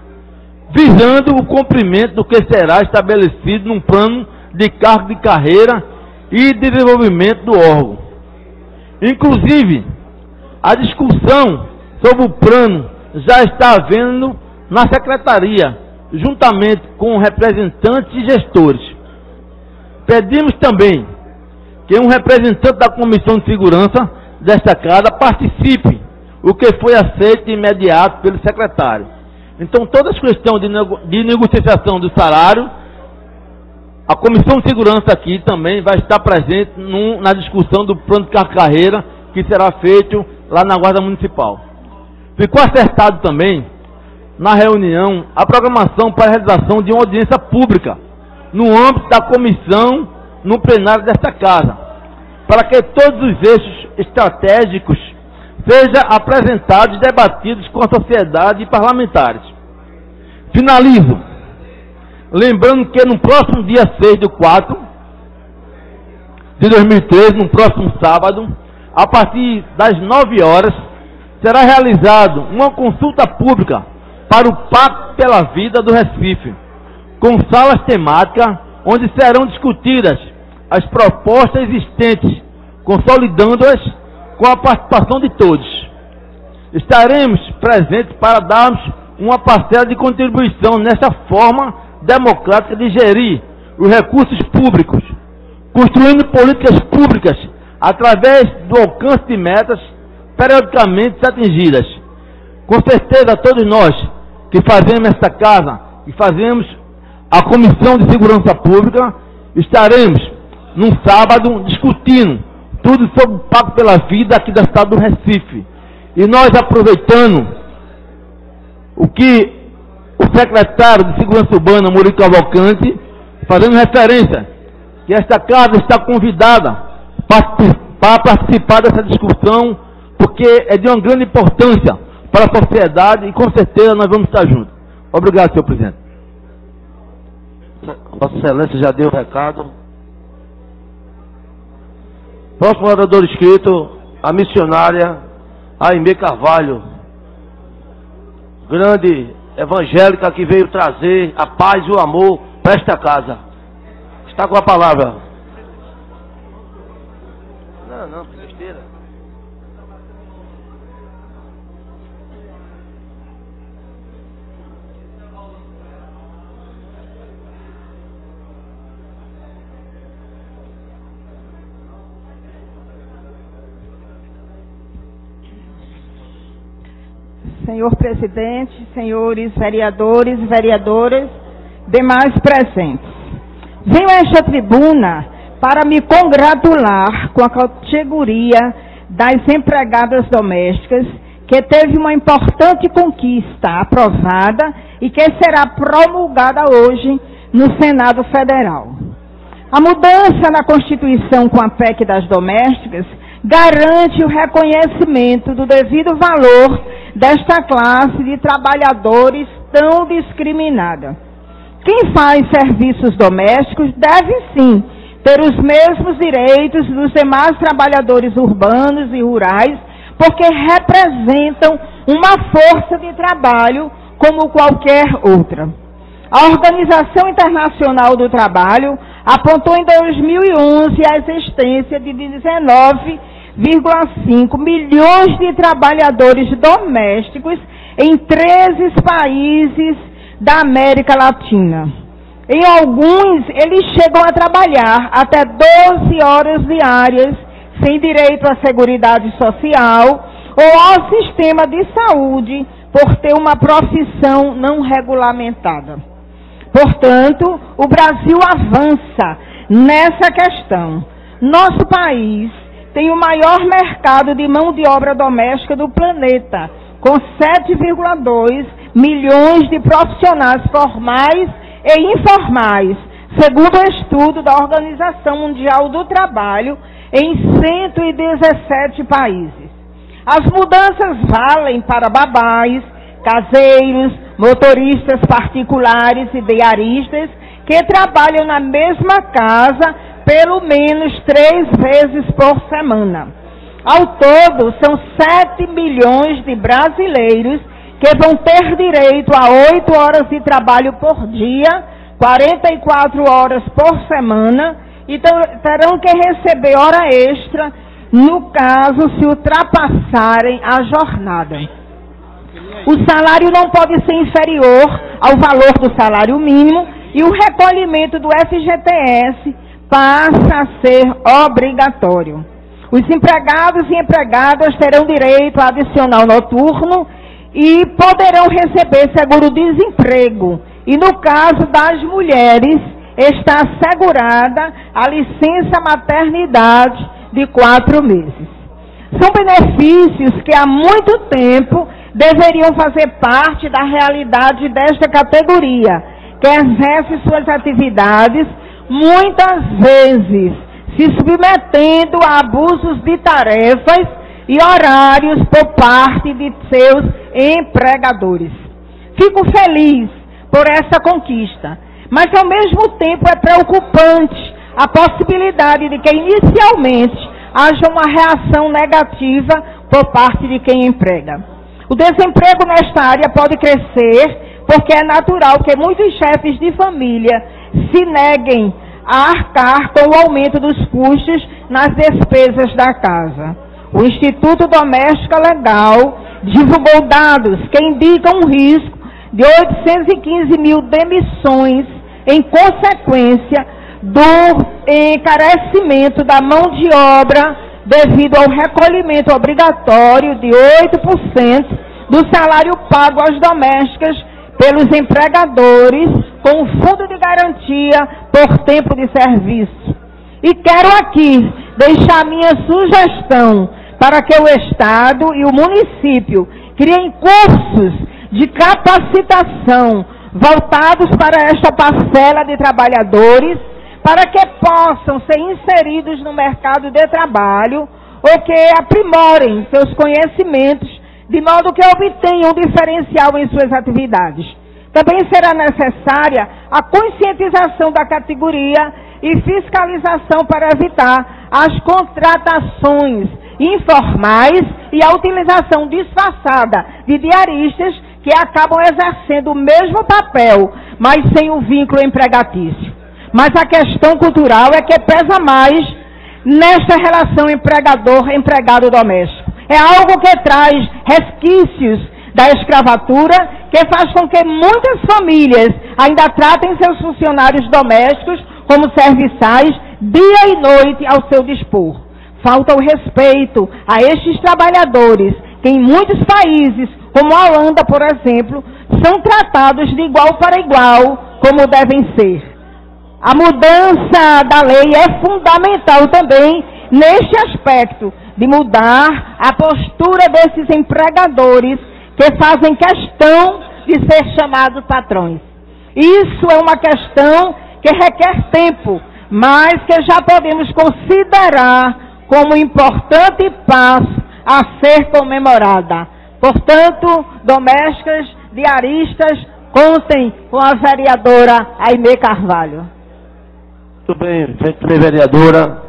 visando o cumprimento do que será estabelecido num plano de cargo de carreira e desenvolvimento do órgão. Inclusive, a discussão sobre o plano já está havendo na Secretaria, juntamente com representantes e gestores. Pedimos também que um representante da Comissão de Segurança desta Casa participe, o que foi aceito imediato pelo secretário. Então, todas as questões de negociação do salário, a Comissão de Segurança aqui também vai estar presente na discussão do plano de carreira que será feito lá na Guarda Municipal. Ficou acertado também, na reunião, a programação para a realização de uma audiência pública no âmbito da comissão no plenário desta Casa, para que todos os eixos estratégicos sejam apresentados e debatidos com a sociedade e parlamentares. Finalizo, lembrando que no próximo dia 6/4 de 2013, no próximo sábado, a partir das 9 horas, será realizada uma consulta pública para o Pacto pela Vida do Recife, com salas temáticas onde serão discutidas as propostas existentes, consolidando-as com a participação de todos. Estaremos presentes para darmos uma parcela de contribuição nessa forma democrática de gerir os recursos públicos, construindo políticas públicas através do alcance de metas periodicamente atingidas. Com certeza, todos nós que fazemos esta Casa e fazemos a Comissão de Segurança Pública, estaremos num sábado discutindo tudo sobre o Pacto pela Vida aqui da cidade do Recife. E nós, aproveitando o que o secretário de Segurança Urbana, Murilo Cavalcante, fazendo referência que esta casa está convidada para participar dessa discussão, porque é de uma grande importância para a sociedade e com certeza nós vamos estar juntos. Obrigado, senhor presidente. Vossa Excelência já deu o recado. Próximo orador inscrito, a missionária Aimee Carvalho, grande evangélica que veio trazer a paz e o amor para esta casa. Está com a palavra. Não, que besteira. Senhor presidente, senhores vereadores e vereadoras, demais presentes. Venho a esta tribuna para me congratular com a categoria das empregadas domésticas, que teve uma importante conquista aprovada e que será promulgada hoje no Senado Federal. A mudança na Constituição com a PEC das domésticas garante o reconhecimento do devido valor desta classe de trabalhadores tão discriminada. Quem faz serviços domésticos deve sim ter os mesmos direitos dos demais trabalhadores urbanos e rurais, porque representam uma força de trabalho como qualquer outra. A Organização Internacional do Trabalho apontou em 2011 a existência de 19,5 milhões de trabalhadores domésticos em 13 países da América Latina. Em alguns, eles chegam a trabalhar até 12 horas diárias, sem direito à Seguridade Social ou ao sistema de saúde, por ter uma profissão não regulamentada. Portanto, o Brasil avança nessa questão. Nosso país tem o maior mercado de mão de obra doméstica do planeta, com 7,2 milhões de profissionais formais e informais, segundo o estudo da Organização Mundial do Trabalho, em 117 países. As mudanças valem para babás, caseiros, motoristas particulares e diaristas que trabalham na mesma casa pelo menos 3 vezes por semana. Ao todo, são 7 milhões de brasileiros que vão ter direito a 8 horas de trabalho por dia, 44 horas por semana, e terão que receber hora extra, no caso, se ultrapassarem a jornada. O salário não pode ser inferior ao valor do salário mínimo e o recolhimento do FGTS passa a ser obrigatório. Os empregados e empregadas terão direito a adicional noturno e poderão receber seguro-desemprego. E no caso das mulheres, está assegurada a licença maternidade de 4 meses. São benefícios que há muito tempo deveriam fazer parte da realidade desta categoria, que exerce suas atividades, muitas vezes se submetendo a abusos de tarefas e horários por parte de seus empregadores. Fico feliz por essa conquista, mas ao mesmo tempo é preocupante a possibilidade de que inicialmente haja uma reação negativa por parte de quem emprega. O desemprego nesta área pode crescer porque é natural que muitos chefes de família se neguem a arcar com o aumento dos custos nas despesas da casa. O Instituto Doméstica Legal divulgou dados que indicam um risco de 815 mil demissões em consequência do encarecimento da mão de obra devido ao recolhimento obrigatório de 8% do salário pago às domésticas pelos empregadores com o Fundo de Garantia por Tempo de Serviço. E quero aqui deixar minha sugestão para que o Estado e o município criem cursos de capacitação voltados para esta parcela de trabalhadores, para que possam ser inseridos no mercado de trabalho ou que aprimorem seus conhecimentos, de modo que obtenham um diferencial em suas atividades. Também será necessária a conscientização da categoria e fiscalização para evitar as contratações informais e a utilização disfarçada de diaristas que acabam exercendo o mesmo papel, mas sem o vínculo empregatício. Mas a questão cultural é que pesa mais nesta relação empregador-empregado doméstico. É algo que traz resquícios da escravatura, que faz com que muitas famílias ainda tratem seus funcionários domésticos como serviçais, dia e noite ao seu dispor. Falta o respeito a estes trabalhadores, que em muitos países, como a Holanda, por exemplo, são tratados de igual para igual, como devem ser. A mudança da lei é fundamental também neste aspecto, de mudar a postura desses empregadores que fazem questão de ser chamados patrões. Isso é uma questão que requer tempo, mas que já podemos considerar como importante passo a ser comemorada. Portanto, domésticas, diaristas, contem com a vereadora Aimee Carvalho. Muito bem, vereadora.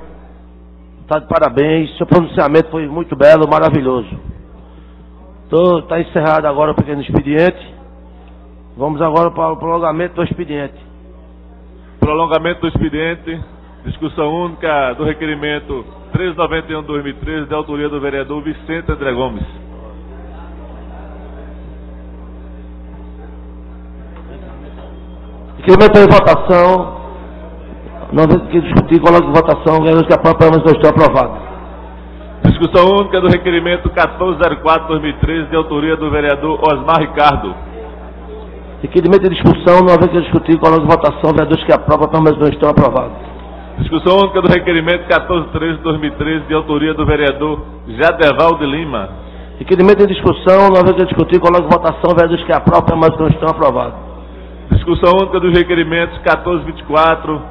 Está de parabéns. Seu pronunciamento foi muito belo, maravilhoso. Está encerrado agora o pequeno expediente. Vamos agora para o prolongamento do expediente. Prolongamento do expediente. Discussão única do requerimento 391/2013, de autoria do vereador Vicente André Gomes. Requerimento em votação. Não vem que discutir, coloque em votação, vereadores que aprovam, mas não estão aprovados. Discussão única do requerimento 1404/2013, de autoria do vereador Osmar Ricardo. Requerimento de discussão, não vem que discutir, coloque em votação, vereadores que aprovam, mas não estão aprovados. Discussão única do requerimento 1413/2013, de autoria do vereador Jadeval de Lima. Requerimento em discussão, não vem que discutir, coloque em votação, vereadores que aprovam, mas não estão aprovados. Discussão única dos requerimentos 1424,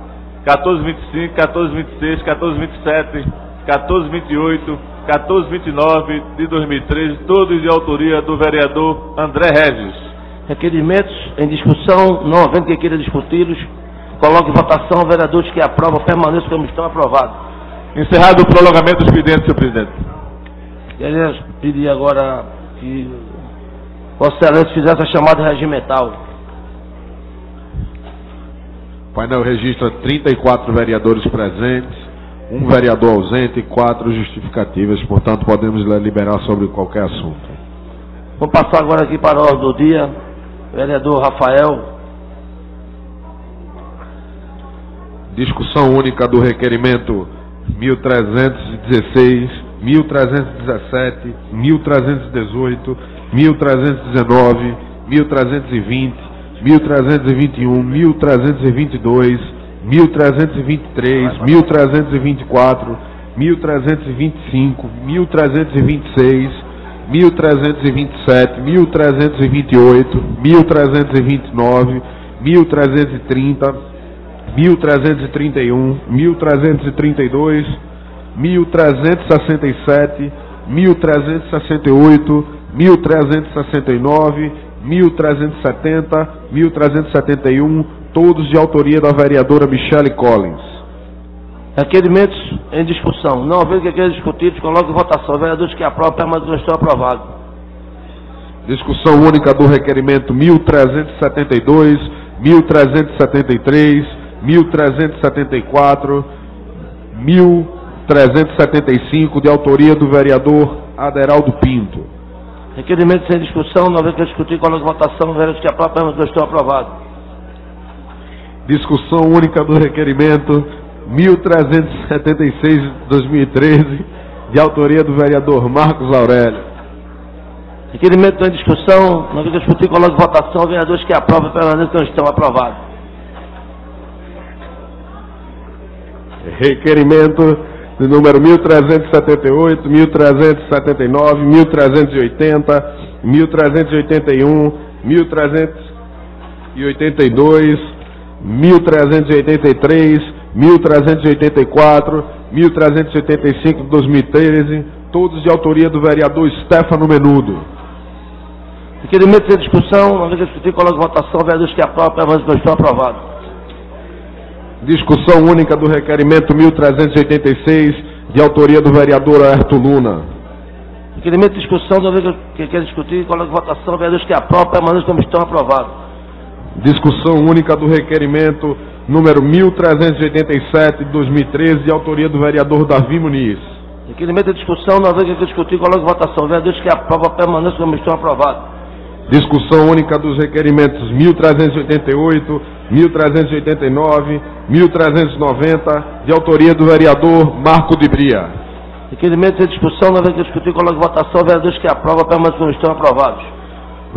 1425, 1426, 1427, 1428, 1429 de 2013, todos de autoria do vereador André Regis. Requerimentos em discussão, não havendo que queira discuti-los, coloque em votação, vereadores que aprovam, permaneçam como estão aprovados. Encerrado o prolongamento do expediente, senhor presidente. Queria pedir agora que Vossa Excelência fizesse a chamada regimental. O painel registra 34 vereadores presentes, um vereador ausente e 4 justificativas, portanto podemos liberar sobre qualquer assunto. Vou passar agora aqui para a ordem do dia, vereador Rafael. Discussão única do requerimento 1316, 1317, 1318, 1319, 1320, 1321, 1322, 1323, 1324, 1325, 1326, 1327, 1328, 1329, 1330, 1331, 1332, 1367, 1368, 1369, 1370, 1371, todos de autoria da vereadora Michele Collins. Requerimentos em discussão. Não havendo que queira discutir, coloque em votação. Vereadores que aprovam, permaneçam como estão aprovados. Discussão única do requerimento 1372, 1373, 1374, 1375, de autoria do vereador Aderaldo Pinto. Requerimentos sem discussão, não havendo que discutir, coloque em votação, vereadores que aprovam, permaneçam como estão aprovados. Discussão única do requerimento 1376 de 2013, de autoria do vereador Marcos Aurélio. Requerimento em discussão, não havendo que discutir, coloque em votação, vereadores que aprovam, permaneçam como estão aprovados. Requerimento de número 1378, 1379, 1380, 1381, 1300... 1382, 1383, 1384, 1385 de 2013, todos de autoria do vereador Stefano Menudo. Requerimento sem discussão, uma vez que discutir, coloco em votação, vereadores que aprovam, permanecem como estão aprovados. Discussão única do requerimento 1386, de autoria do vereador Aerto Luna. Requerimento de discussão, uma vez que quer discutir, coloco em votação, vereadores que aprovam, permanecem como estão aprovados. Discussão única do requerimento número 1387 de 2013, de autoria do vereador Davi Muniz. Requerimento de discussão, uma vez que quer discutir, coloco em votação, vereadores que aprovam, permanecem como estão aprovados. Discussão única dos requerimentos 1388, 1389, 1390, de autoria do vereador Marco de Bria. Requerimento de discussão, uma vez que discutir, coloco em votação, vereadores que aprovam, permanecem como estão aprovados.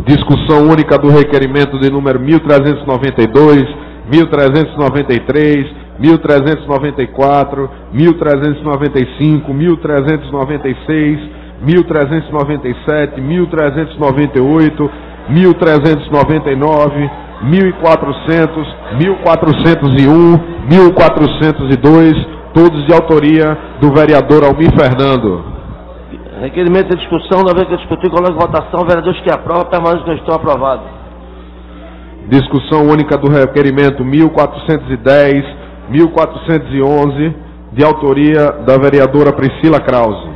Discussão única do requerimento de número 1392, 1393, 1394, 1395, 1396, 1397, 1398, 1399, 1400, 1401, 1402, todos de autoria do vereador Almir Fernando. Requerimento de discussão, uma vez que discutir, coloco em votação, vereadores que aprovam, permanecem como estão aprovados. Discussão única do requerimento 1410, 1411, de autoria da vereadora Priscila Krause.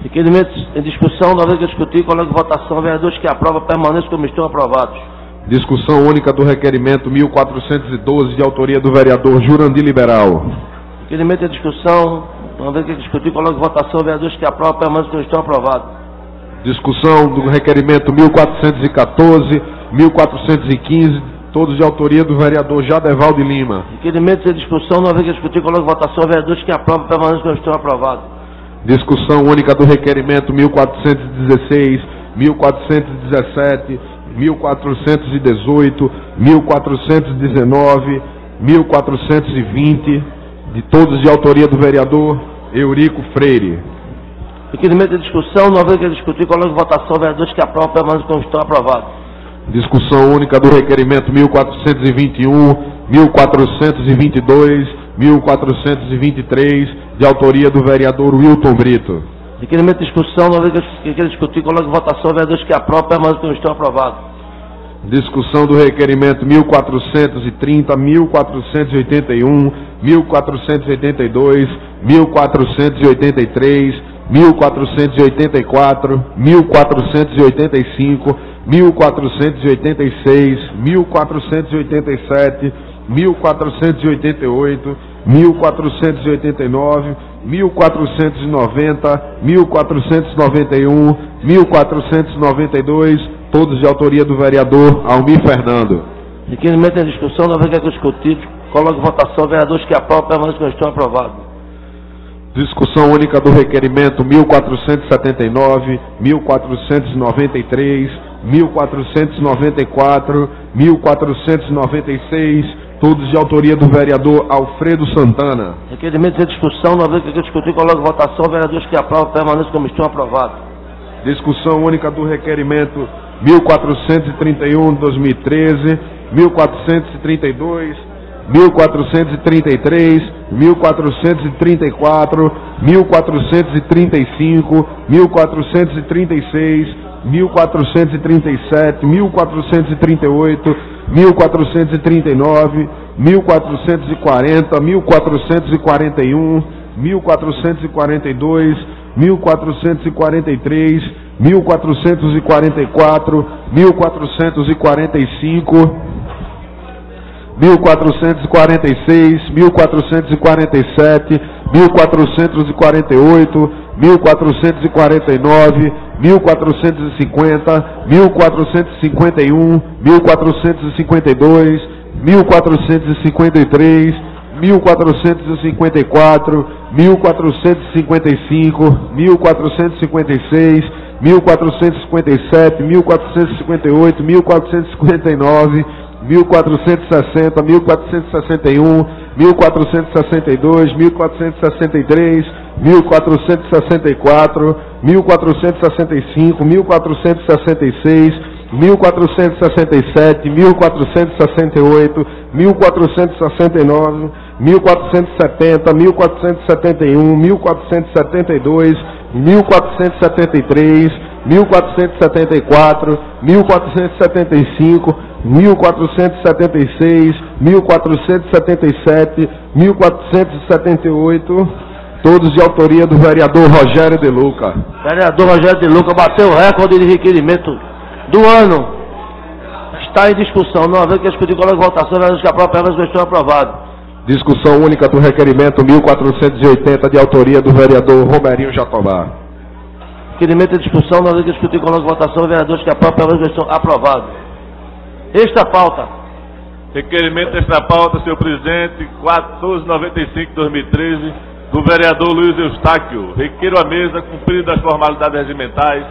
Requerimento em discussão, uma vez que discutir, coloco em votação, vereadores que aprovam, permanecem como estão aprovados. Discussão única do requerimento 1412, de autoria do vereador Jurandir Liberal. Requerimento em discussão, uma vez que discutir, coloco em votação, vereadores que aprovam, permanecem como estão aprovados. Discussão do requerimento 1414, 1415, todos de autoria do vereador Jadeval de Lima. Requerimento em discussão, uma vez que discutir, coloco em votação, vereadores que aprovam, permanecem como estão aprovados. Discussão única do requerimento 1416, 1417, 1418, 1419, 1420, de todos de autoria do vereador Eurico Freire. Requerimento de discussão, uma vez que discutir, coloco em votação, vereadores que aprovam, permanecem como estão aprovados. Discussão única do requerimento 1421, 1422, 1423, de autoria do vereador Wilton Brito. Requerimento de discussão, uma vez que quer discutir, coloco em votação, vereadores que aprovam, permanecem como estão aprovados. Discussão do requerimento 1430, 1481, 1482, 1483, 1484, 1485, 1486, 1487, 1488, 1489, 1490, 1491, 1492, todos de autoria do vereador Almir Fernando. Requerimento em discussão, uma vez que discutir, coloco em votação, vereadores que aprovam, permanecem como estão aprovados. Discussão única do requerimento 1479, 1493, 1494, 1496, todos de autoria do vereador Alfredo Santana. Requerimento em discussão, uma vez que discutir, coloco em votação, vereadores que aprovam, permanecem como estão aprovados. Discussão única do requerimento 1431 de 2013, 1432, 1433, 1434, 1435, 1436, 1437, 1438, 1439, 1440, 1441, 1442, 1443, 1444, 1445, 1446, 1447, 1448, 1449, 1450, 1451, 1452, 1453, 1454, 1455, 1456, 1457, 1458, 1459, 1460, 1461, 1462, 1463, 1464, 1465, 1466, 1467, 1468, 1469, 1470, 1471, 1472, 1473, 1474, 1475, 1476, 1477, 1478, todos de autoria do vereador Rogério De Luca. Vereador Rogério De Luca bateu o recorde de requerimento do ano. Está em discussão, não havendo que discutir com a votação, vereadores que aprovam, vereadores que estão aprovados. Discussão única do requerimento 1480, de autoria do vereador Romerinho Jatobá. Requerimento de discussão, não havendo que discutir com a votação, vereadores que aprovam, vereadores que estão aprovados. Extra pauta. Requerimento extra pauta, senhor presidente, 1495/2013, do vereador Luiz Eustáquio. Requeiro a mesa cumprir das formalidades regimentais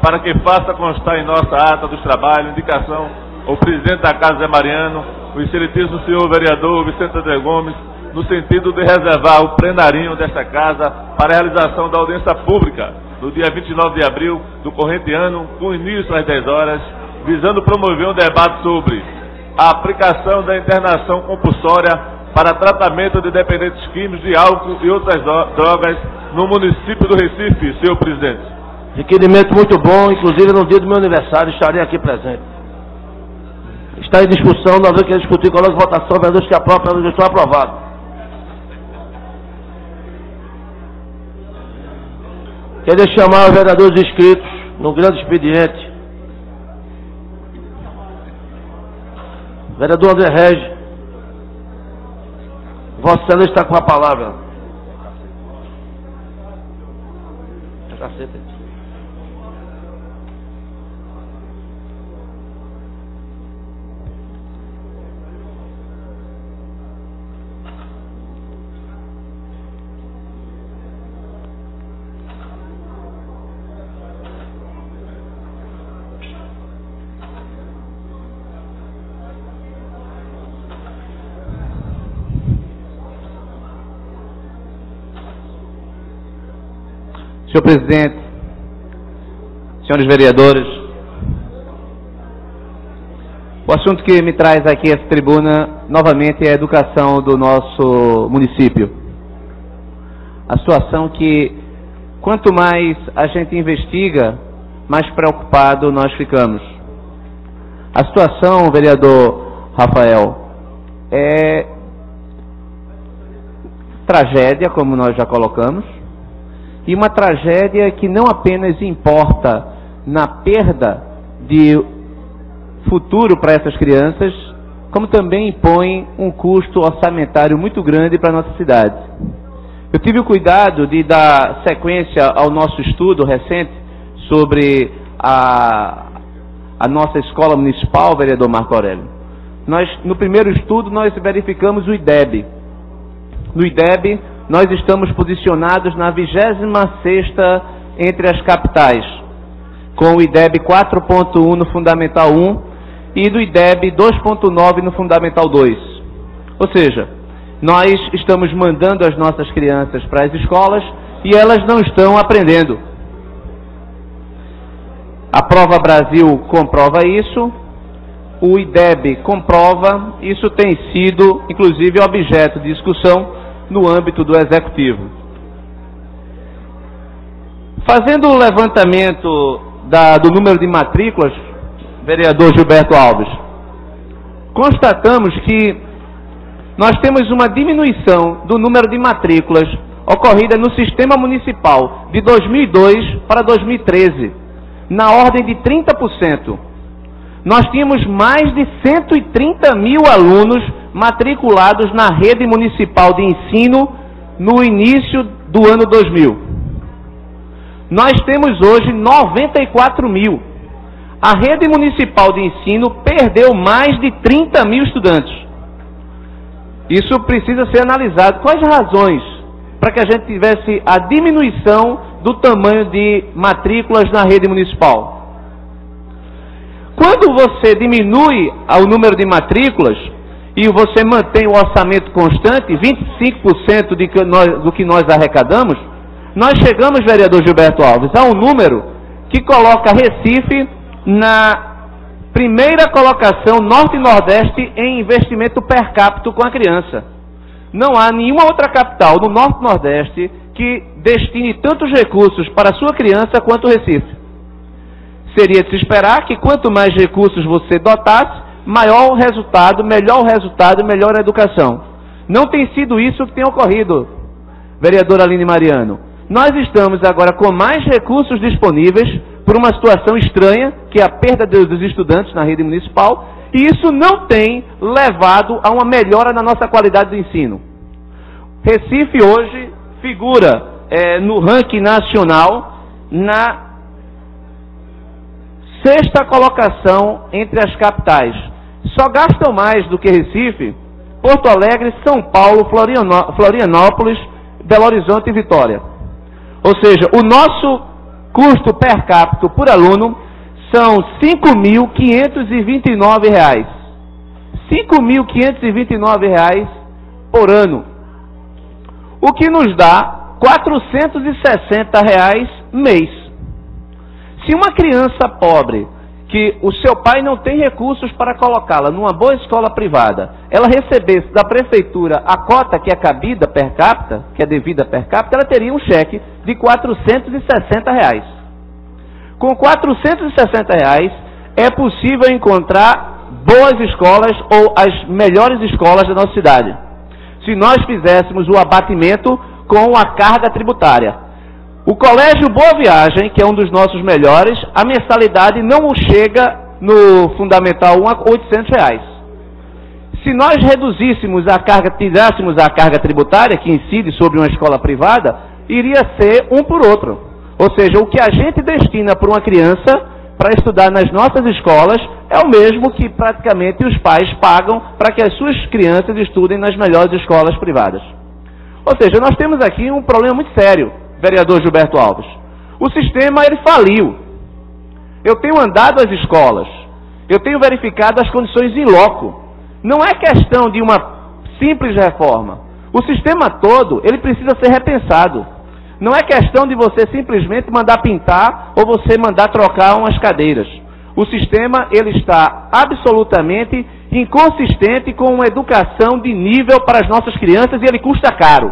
para que faça constar em nossa ata dos trabalhos indicação ao presidente da Casa Zé Mariano, o excelentíssimo senhor vereador Vicente André Gomes, no sentido de reservar o plenarinho desta casa para a realização da audiência pública no dia 29 de abril do corrente ano, com início às 10 horas, visando promover um debate sobre a aplicação da internação compulsória para tratamento de dependentes químicos de álcool e outras drogas no município do Recife, senhor presidente. Requerimento muito bom, inclusive no dia do meu aniversário estarei aqui presente. Está em discussão, não havendo que discutir, coloque votação, vereadores que aprovam, vereadores que estão aprovados. Quero chamar os vereadores inscritos no grande expediente. Vereador André Regis, Vossa Excelência está com a palavra. Caceta. Senhor presidente, senhores vereadores, o assunto que me traz aqui a essa tribuna, novamente, é a educação do nosso município. A situação que, quanto mais a gente investiga, mais preocupado nós ficamos. A situação, vereador Rafael, é tragédia, como nós já colocamos, e uma tragédia que não apenas importa na perda de futuro para essas crianças, como também impõe um custo orçamentário muito grande para a nossa cidade. Eu tive o cuidado de dar sequência ao nosso estudo recente sobre a nossa escola municipal, vereador Marco Aurélio. No primeiro estudo, nós verificamos o IDEB. No IDEB, nós estamos posicionados na 26ª entre as capitais, com o IDEB 4.1 no Fundamental 1 e do IDEB 2.9 no Fundamental 2. Ou seja, nós estamos mandando as nossas crianças para as escolas e elas não estão aprendendo. A Prova Brasil comprova isso, o IDEB comprova, isso tem sido, inclusive, objeto de discussão no âmbito do Executivo. Fazendo o levantamento do número de matrículas, vereador Gilberto Alves, constatamos que nós temos uma diminuição do número de matrículas ocorrida no sistema municipal de 2002 para 2013, na ordem de 30%. Nós tínhamos mais de 130 mil alunos matriculados na rede municipal de ensino no início do ano 2000. Nós temos hoje 94 mil. A rede municipal de ensino perdeu mais de 30 mil estudantes. Isso precisa ser analisado. Quais razões para que a gente tivesse a diminuição do tamanho de matrículas na rede municipal? Quando você diminui o número de matrículas e você mantém o orçamento constante, 25% do que nós arrecadamos, nós chegamos, vereador Gilberto Alves, a um número que coloca Recife na primeira colocação Norte e Nordeste em investimento per capita com a criança. Não há nenhuma outra capital no Norte e Nordeste que destine tantos recursos para a sua criança quanto o Recife. Seria de se esperar que quanto mais recursos você dotasse, maior o resultado, melhor o resultado e melhor a educação. Não tem sido isso que tem ocorrido, vereadora Aline Mariano. Nós estamos agora com mais recursos disponíveis por uma situação estranha, que é a perda dos estudantes na rede municipal, e isso não tem levado a uma melhora na nossa qualidade do ensino. Recife hoje figura no ranking nacional na 6ª colocação entre as capitais. Só gastam mais do que Recife Porto Alegre, São Paulo, Florianópolis, Belo Horizonte e Vitória. Ou seja, o nosso custo per capita por aluno são R$ 5.529. R$ 5.529 por ano. O que nos dá R$ 460 mês. Se uma criança pobre, que o seu pai não tem recursos para colocá-la numa boa escola privada, ela recebesse da prefeitura a cota que é cabida per capita, que é devida per capita, ela teria um cheque de R$ 460. Com R$ 460 é possível encontrar boas escolas ou as melhores escolas da nossa cidade, se nós fizéssemos o abatimento com a carga tributária. O Colégio Boa Viagem, que é um dos nossos melhores, a mensalidade não chega no Fundamental 1 a R$ 800. Se nós reduzíssemos a carga, tirássemos a carga tributária que incide sobre uma escola privada, iria ser um por outro. Ou seja, o que a gente destina para uma criança para estudar nas nossas escolas é o mesmo que praticamente os pais pagam para que as suas crianças estudem nas melhores escolas privadas. Ou seja, nós temos aqui um problema muito sério, vereador Gilberto Alves. O sistema, ele faliu. Eu tenho andado às escolas, eu tenho verificado as condições in loco. Não é questão de uma simples reforma. O sistema todo, ele precisa ser repensado. Não é questão de você simplesmente mandar pintar ou você mandar trocar umas cadeiras. O sistema, ele está absolutamente inconsistente com uma educação de nível para as nossas crianças e ele custa caro.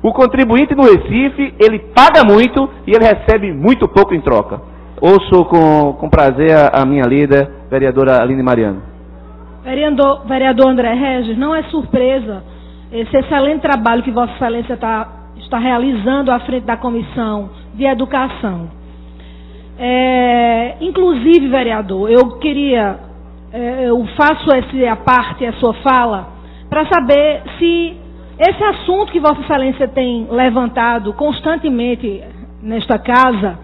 O contribuinte no Recife, ele paga muito e ele recebe muito pouco em troca. Ouço com prazer a minha líder, vereadora Aline Mariano. Vereador André Regis, não é surpresa esse excelente trabalho que Vossa Excelência está realizando à frente da Comissão de Educação. Inclusive, vereador, eu faço a sua fala para saber se esse assunto que Vossa Excelência tem levantado constantemente nesta casa,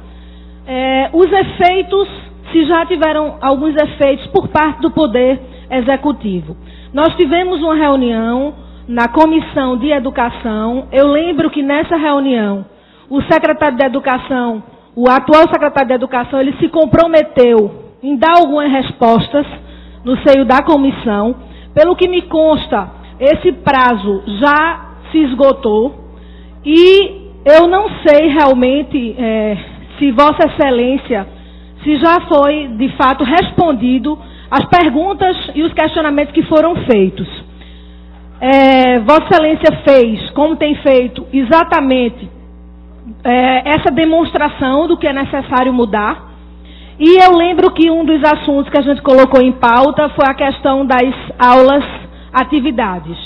os efeitos, se já tiveram alguns efeitos por parte do Poder Executivo. Nós tivemos uma reunião na Comissão de Educação. Eu lembro que nessa reunião, o secretário de Educação, o atual secretário de Educação, ele se comprometeu em dar algumas respostas no seio da comissão. Pelo que me consta, esse prazo já se esgotou e eu não sei realmente se Vossa Excelência, se já foi de fato respondido as perguntas e os questionamentos que foram feitos. Vossa Excelência fez, como tem feito, exatamente essa demonstração do que é necessário mudar. E eu lembro que um dos assuntos que a gente colocou em pauta foi a questão das aulas atividades,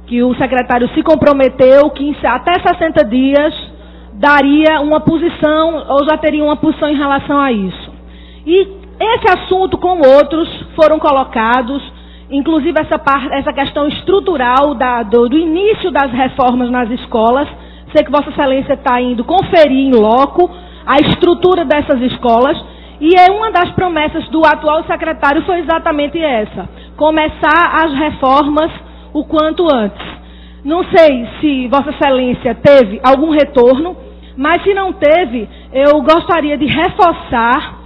que o secretário se comprometeu que até 60 dias daria uma posição, ou já teria uma posição em relação a isso. E esse assunto, como outros, foram colocados, inclusive essa questão estrutural do início das reformas nas escolas. Sei que Vossa Excelência está indo conferir em loco a estrutura dessas escolas, e uma das promessas do atual secretário foi exatamente essa: começar as reformas o quanto antes. Não sei se Vossa Excelência teve algum retorno, mas se não teve, eu gostaria de reforçar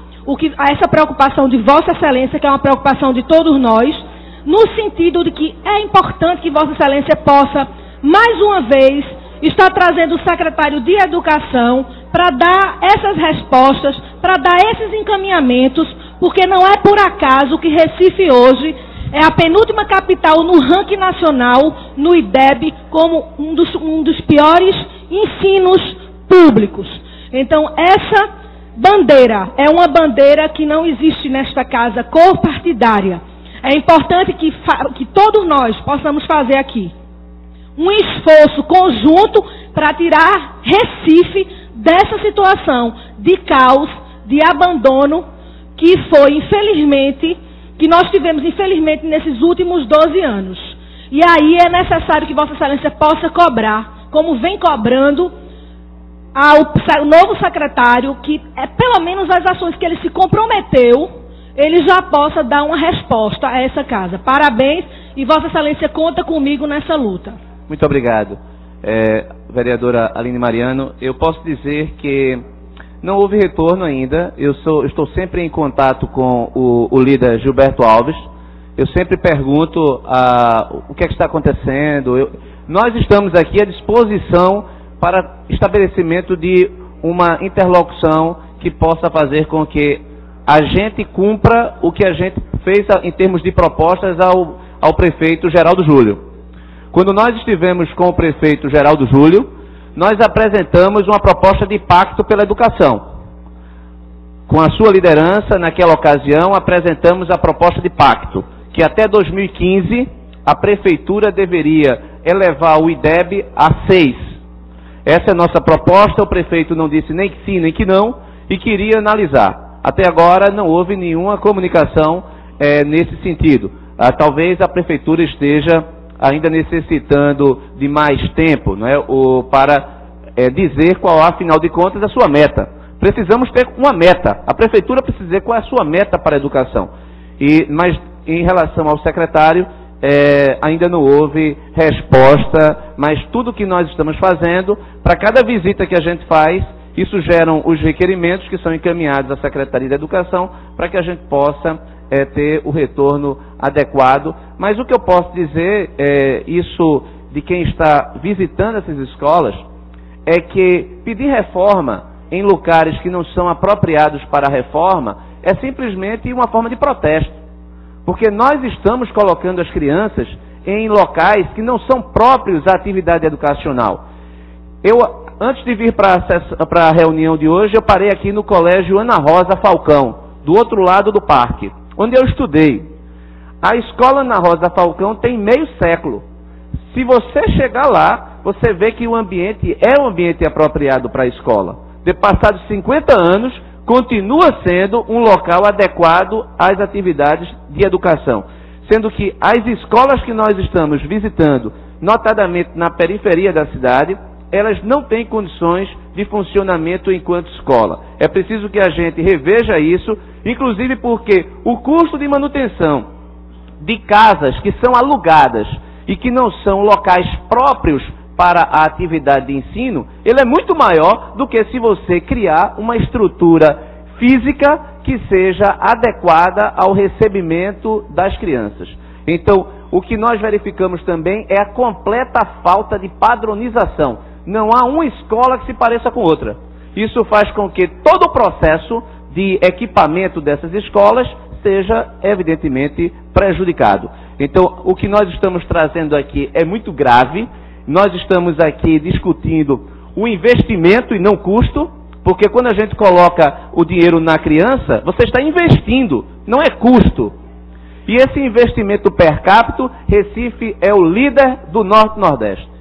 essa preocupação de Vossa Excelência, que é uma preocupação de todos nós, no sentido de que é importante que Vossa Excelência possa, mais uma vez, estar trazendo o secretário de Educação para dar essas respostas, para dar esses encaminhamentos, porque não é por acaso que Recife hoje é a penúltima capital no ranking nacional, no IDEB, como um dos piores ensinos públicos. Então, essa bandeira é uma bandeira que não existe nesta casa, cor partidária. É importante que todos nós possamos fazer aqui um esforço conjunto para tirar Recife dessa situação de caos, de abandono que foi, infelizmente, que nós tivemos, infelizmente, nesses últimos 12 anos. E aí é necessário que Vossa Excelência possa cobrar, como vem cobrando, ao novo secretário, que pelo menos as ações que ele se comprometeu, ele já possa dar uma resposta a essa casa. Parabéns, e Vossa Excelência conta comigo nessa luta. Muito obrigado. Vereadora Aline Mariano, eu posso dizer que não houve retorno ainda. Eu estou sempre em contato com o líder Gilberto Alves. Eu sempre pergunto o que é que está acontecendo. Nós estamos aqui à disposição para estabelecimento de uma interlocução que possa fazer com que a gente cumpra o que a gente fez em termos de propostas ao prefeito Geraldo Júlio. Quando nós estivemos com o prefeito Geraldo Júlio, nós apresentamos uma proposta de pacto pela educação. Com a sua liderança, naquela ocasião, apresentamos a proposta de pacto, que até 2015 a prefeitura deveria elevar o IDEB a 6. Essa é a nossa proposta, o prefeito não disse nem que sim, nem que não, e queria analisar. Até agora não houve nenhuma comunicação nesse sentido. Talvez a prefeitura esteja ainda necessitando de mais tempo, não é? Para dizer qual, afinal de contas, a sua meta. Precisamos ter uma meta. A prefeitura precisa dizer qual é a sua meta para a educação. Mas em relação ao secretário, ainda não houve resposta, mas tudo que nós estamos fazendo, para cada visita que a gente faz, isso geram os requerimentos que são encaminhados à Secretaria da Educação para que a gente possa ter o retorno adequado. Mas o que eu posso dizer, isso de quem está visitando essas escolas, é que pedir reforma em lugares que não são apropriados para a reforma é simplesmente uma forma de protesto. Porque nós estamos colocando as crianças em locais que não são próprios à atividade educacional. Antes de vir para a reunião de hoje, eu parei aqui no Colégio Ana Rosa Falcão, do outro lado do parque, onde eu estudei. A escola Ana Rosa Falcão tem meio século. Se você chegar lá, você vê que o ambiente é um ambiente apropriado para a escola. De passados 50 anos, continua sendo um local adequado às atividades de educação. Sendo que as escolas que nós estamos visitando, notadamente na periferia da cidade, elas não têm condições de funcionamento enquanto escola. É preciso que a gente reveja isso, inclusive porque o custo de manutenção de casas que são alugadas e que não são locais próprios para a atividade de ensino, ele é muito maior do que se você criar uma estrutura física que seja adequada ao recebimento das crianças. Então, o que nós verificamos também é a completa falta de padronização. Não há uma escola que se pareça com outra. Isso faz com que todo o processo de equipamento dessas escolas seja, evidentemente, prejudicado. Então, o que nós estamos trazendo aqui é muito grave. Nós estamos aqui discutindo o investimento e não custo, porque quando a gente coloca o dinheiro na criança, você está investindo, não é custo. E esse investimento per capita, Recife é o líder do Norte-Nordeste.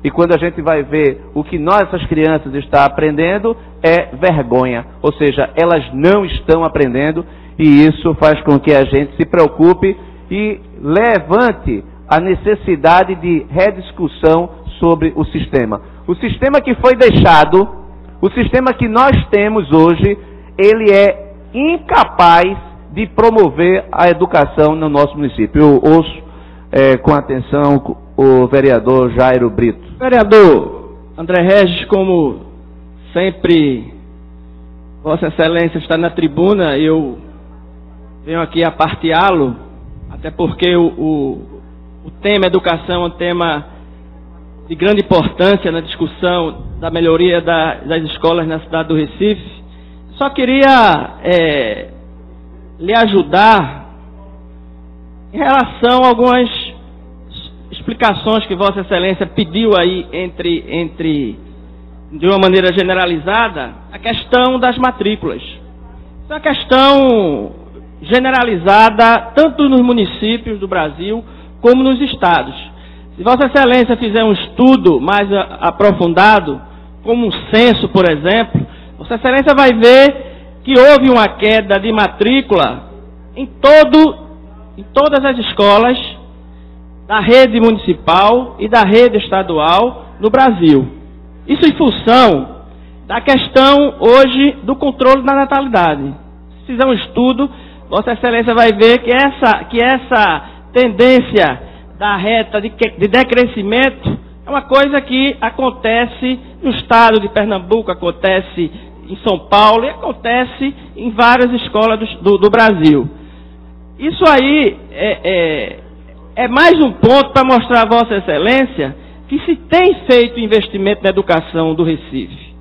E quando a gente vai ver o que nossas crianças estão aprendendo, é vergonha. Ou seja, elas não estão aprendendo, e isso faz com que a gente se preocupe e levante a necessidade de rediscussão sobre o sistema. O sistema que foi deixado, o sistema que nós temos hoje, ele é incapaz de promover a educação no nosso município. Eu ouço com atenção o vereador Jairo Brito. Vereador André Regis, como sempre Vossa Excelência está na tribuna, eu venho aqui aparteá-lo, até porque o tema educação é um tema de grande importância na discussão da melhoria das escolas na cidade do Recife. Só queria lhe ajudar em relação a algumas explicações que Vossa Excelência pediu aí de uma maneira generalizada, a questão das matrículas. Isso é uma questão generalizada tanto nos municípios do Brasil como nos estados. Se Vossa Excelência fizer um estudo mais aprofundado, como um censo, por exemplo, Vossa Excelência vai ver que houve uma queda de matrícula em todas as escolas da rede municipal e da rede estadual no Brasil. Isso em função da questão hoje do controle da natalidade. Se fizer um estudo, Vossa Excelência vai ver que essa tendência da reta de decrescimento é uma coisa que acontece no estado de Pernambuco, acontece em São Paulo e acontece em várias escolas do Brasil. Isso aí é mais um ponto para mostrar a Vossa Excelência que se tem feito investimento na educação do Recife.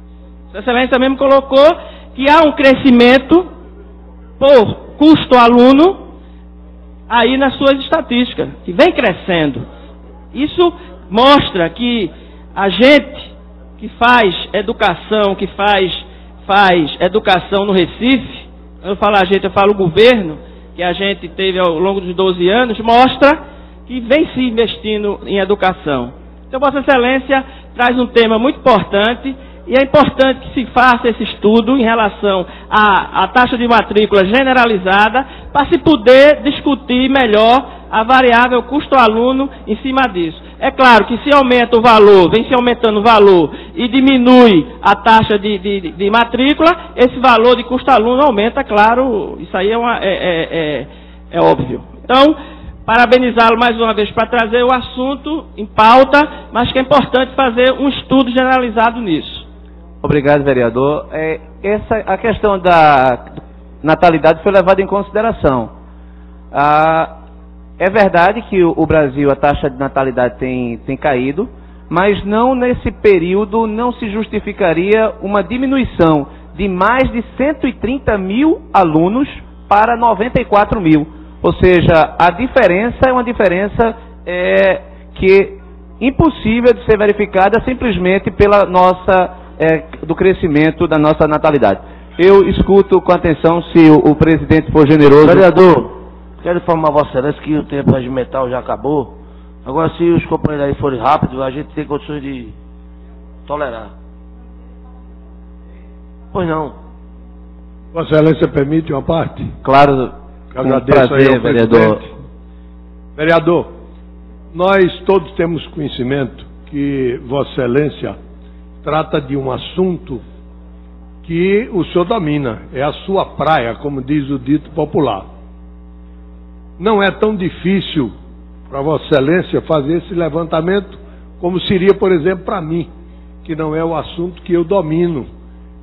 Vossa Excelência mesmo colocou que há um crescimento por custo aluno aí nas suas estatísticas, que vem crescendo. Isso mostra que a gente que faz educação, no Recife, eu falo a gente, eu falo o governo, que a gente teve ao longo dos 12 anos, mostra que vem se investindo em educação. Então, Vossa Excelência traz um tema muito importante, e é importante que se faça esse estudo em relação à taxa de matrícula generalizada, para se poder discutir melhor a variável custo-aluno em cima disso. É claro que se aumenta o valor, vem se aumentando o valor, e diminui a taxa de matrícula, esse valor de custo-aluno aumenta, claro, isso aí é óbvio. Então, parabenizá-lo mais uma vez para trazer o assunto em pauta, mas que é importante fazer um estudo generalizado nisso. Obrigado, vereador. A questão da natalidade foi levada em consideração. É verdade que o Brasil, a taxa de natalidade tem caído, mas não nesse período não se justificaria uma diminuição de mais de 130 mil alunos para 94 mil. Ou seja, a diferença é uma diferença que impossível de ser verificada simplesmente pela do crescimento da nossa natalidade. Eu escuto com atenção se o presidente for generoso. Vereador, quero informar Vossa Excelência que o tempo regimental já acabou. Agora, se os companheiros aí forem rápidos, a gente tem condições de tolerar. Pois não. Vossa Excelência permite uma parte? Claro. Agradeço prazer, aí ao vereador. presidente. Vereador, nós todos temos conhecimento que Vossa Excelência trata de um assunto que o senhor domina, é a sua praia, como diz o dito popular. Não é tão difícil para Vossa Excelência fazer esse levantamento como seria, por exemplo, para mim, que não é o assunto que eu domino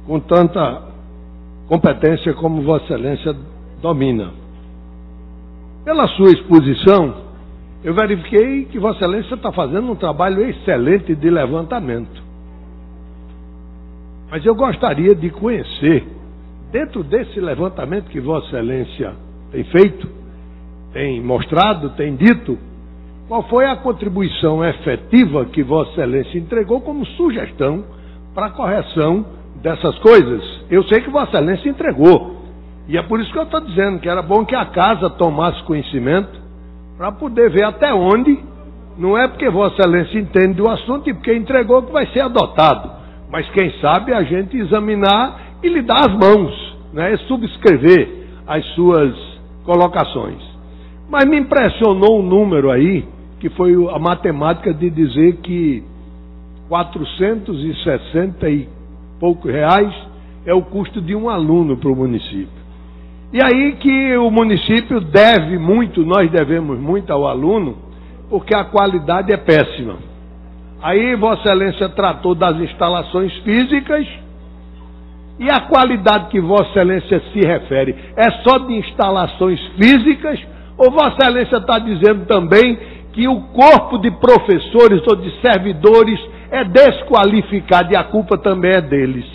com tanta competência como Vossa Excelência domina. Pela sua exposição, eu verifiquei que Vossa Excelência está fazendo um trabalho excelente de levantamento. Mas eu gostaria de conhecer, dentro desse levantamento que Vossa Excelência tem feito, tem mostrado, tem dito, qual foi a contribuição efetiva que Vossa Excelência entregou como sugestão para a correção dessas coisas. Eu sei que Vossa Excelência entregou. E é por isso que eu estou dizendo que era bom que a casa tomasse conhecimento para poder ver até onde, não é porque Vossa Excelência entende do assunto e porque entregou que vai ser adotado. Mas quem sabe a gente examinar e lhe dar as mãos, né, e subscrever as suas colocações. Mas me impressionou um número aí, que foi a matemática de dizer que 460 e poucos reais é o custo de um aluno para o município. E aí que o município deve muito, nós devemos muito ao aluno, porque a qualidade é péssima. Aí Vossa Excelência tratou das instalações físicas, e a qualidade que Vossa Excelência se refere é só de instalações físicas, ou Vossa Excelência está dizendo também que o corpo de professores ou de servidores é desqualificado e a culpa também é deles.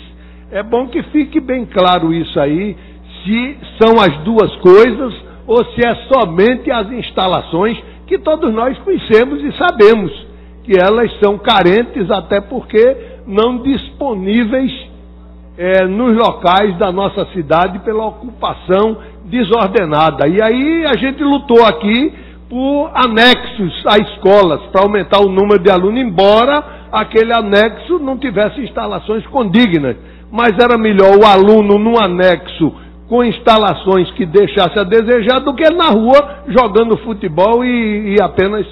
É bom que fique bem claro isso aí, se são as duas coisas ou se é somente as instalações que todos nós conhecemos e sabemos que elas são carentes, até porque não disponíveis nos locais da nossa cidade pela ocupação desordenada. E aí a gente lutou aqui por anexos a escolas para aumentar o número de alunos, embora aquele anexo não tivesse instalações condignas. Mas era melhor o aluno num anexo com instalações que deixasse a desejar do que na rua jogando futebol e apenas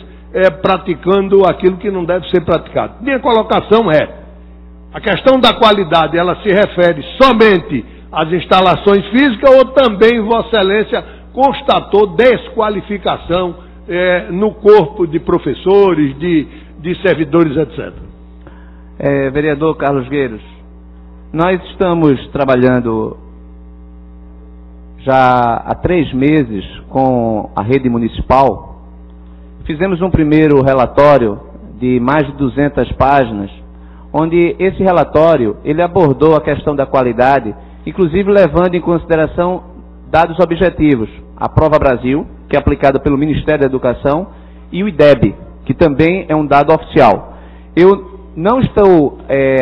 praticando aquilo que não deve ser praticado. Minha colocação é: a questão da qualidade, ela se refere somente às instalações físicas ou também Vossa Excelência constatou desqualificação no corpo de professores, de servidores, etc. Vereador Carlos Gueiros, nós estamos trabalhando já há 3 meses com a rede municipal. Fizemos um primeiro relatório de mais de 200 páginas, onde esse relatório ele abordou a questão da qualidade, inclusive levando em consideração dados objetivos, a Prova Brasil, que é aplicada pelo Ministério da Educação, e o IDEB, que também é um dado oficial. Eu não estou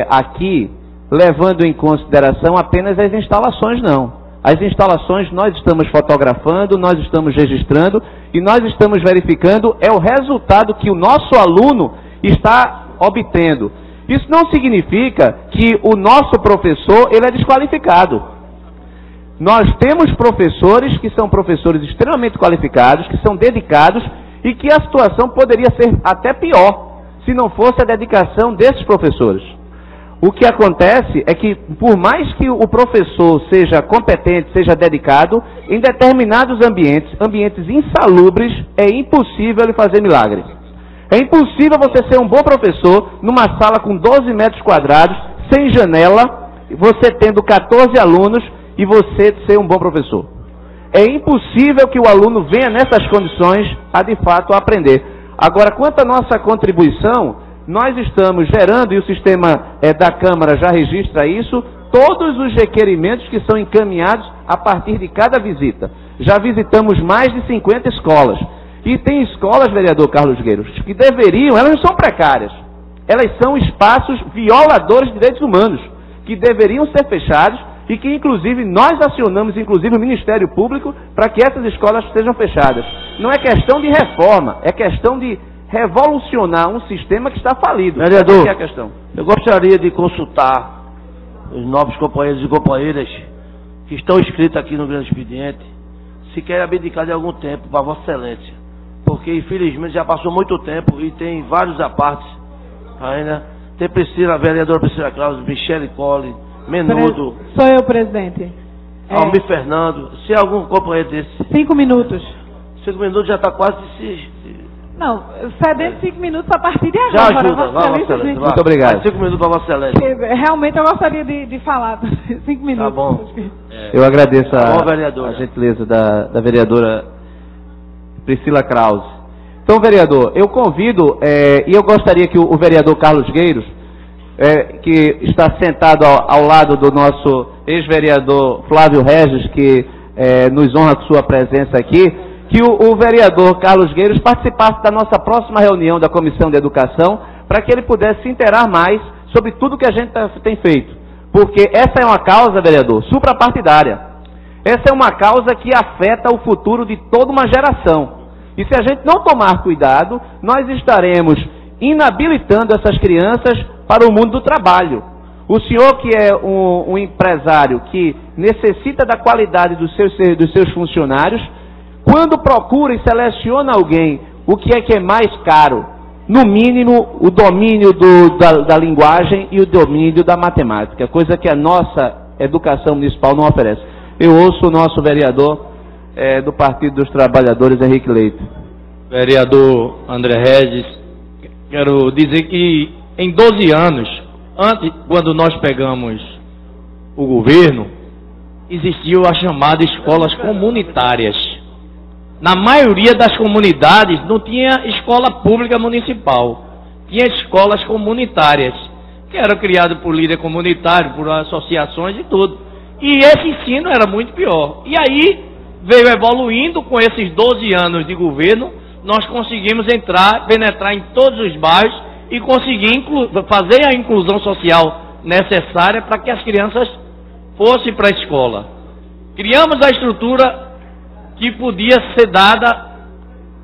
aqui levando em consideração apenas as instalações, não. As instalações nós estamos fotografando, nós estamos registrando e nós estamos verificando o resultado que o nosso aluno está obtendo. Isso não significa que o nosso professor ele é desqualificado. Nós temos professores que são professores extremamente qualificados, que são dedicados e que a situação poderia ser até pior se não fosse a dedicação desses professores. O que acontece é que, por mais que o professor seja competente, seja dedicado, em determinados ambientes, ambientes insalubres, é impossível ele fazer milagre. É impossível você ser um bom professor numa sala com 12 metros quadrados, sem janela, você tendo 14 alunos e você ser um bom professor. É impossível que o aluno venha nessas condições a, de fato, aprender. Agora, quanto à nossa contribuição, nós estamos gerando, e o sistema da Câmara já registra isso, todos os requerimentos que são encaminhados a partir de cada visita. Já visitamos mais de 50 escolas. E tem escolas, vereador Carlos Gueiros, que deveriam, elas não são precárias, elas são espaços violadores de direitos humanos, que deveriam ser fechados e que, inclusive, nós acionamos, inclusive, o Ministério Público para que essas escolas sejam fechadas. Não é questão de reforma, é questão de revolucionar um sistema que está falido. Vereador, essa é a questão. Eu gostaria de consultar os novos companheiros e companheiras que estão inscritos aqui no Grande Expediente, se querem abdicar de algum tempo para Vossa Excelência, porque infelizmente já passou muito tempo e tem vários apartes ainda. Tem Priscila, a vereadora Priscila Claus, Michele Colli, Menudo. Sou eu, presidente. Almir Fernando. Se algum companheiro desse. 5 minutos. 5 minutos já está quase Não, cedendo 5 minutos a partir de agora. Já ajuda, Vossa Excelência. Muito obrigado. 5 minutos para Vossa Excelência. Realmente eu gostaria de falar 5 minutos. Tá bom. Eu agradeço a gentileza da vereadora Priscila Krause. Então, vereador, eu convido, e eu gostaria que o vereador Carlos Gueiros, que está sentado ao lado do nosso ex-vereador Flávio Regis, que nos honra com sua presença aqui, que o vereador Carlos Gueiros participasse da nossa próxima reunião da Comissão de Educação, para que ele pudesse se inteirar mais sobre tudo que a gente tem feito. Porque essa é uma causa, vereador, suprapartidária. Essa é uma causa que afeta o futuro de toda uma geração. E se a gente não tomar cuidado, nós estaremos inabilitando essas crianças para o mundo do trabalho. O senhor, que é um empresário que necessita da qualidade dos seus funcionários, quando procura e seleciona alguém, o que é mais caro? No mínimo, o domínio da linguagem e o domínio da matemática, coisa que a nossa educação municipal não oferece. Eu ouço o nosso vereador do Partido dos Trabalhadores, Henrique Leite. Vereador André Regis, quero dizer que em 12 anos, quando nós pegamos o governo, existiu a chamada escolas comunitárias. na maioria das comunidades não tinha escola pública municipal, tinha escolas comunitárias, que eram criadas por líder comunitário, por associações e tudo. E esse ensino era muito pior. E aí veio evoluindo com esses 12 anos de governo, nós conseguimos penetrar em todos os bairros e conseguir fazer a inclusão social necessária para que as crianças fossem para a escola. Criamos a estrutura que podia ser dada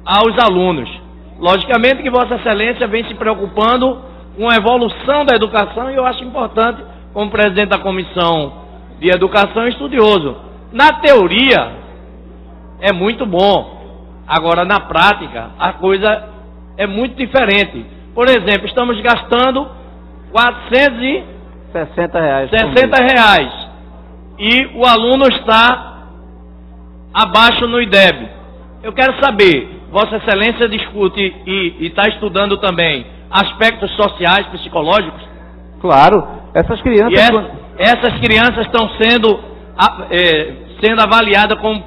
aos alunos. Logicamente que Vossa Excelência vem se preocupando com a evolução da educação e eu acho importante, como presidente da Comissão de Educação, estudioso. Na teoria é muito bom, agora na prática a coisa é muito diferente. Por exemplo, estamos gastando R$460 e o aluno está abaixo no IDEB. Eu quero saber, Vossa Excelência discute e está estudando também aspectos sociais, psicológicos? Claro, essas crianças... Essas crianças estão sendo avaliadas com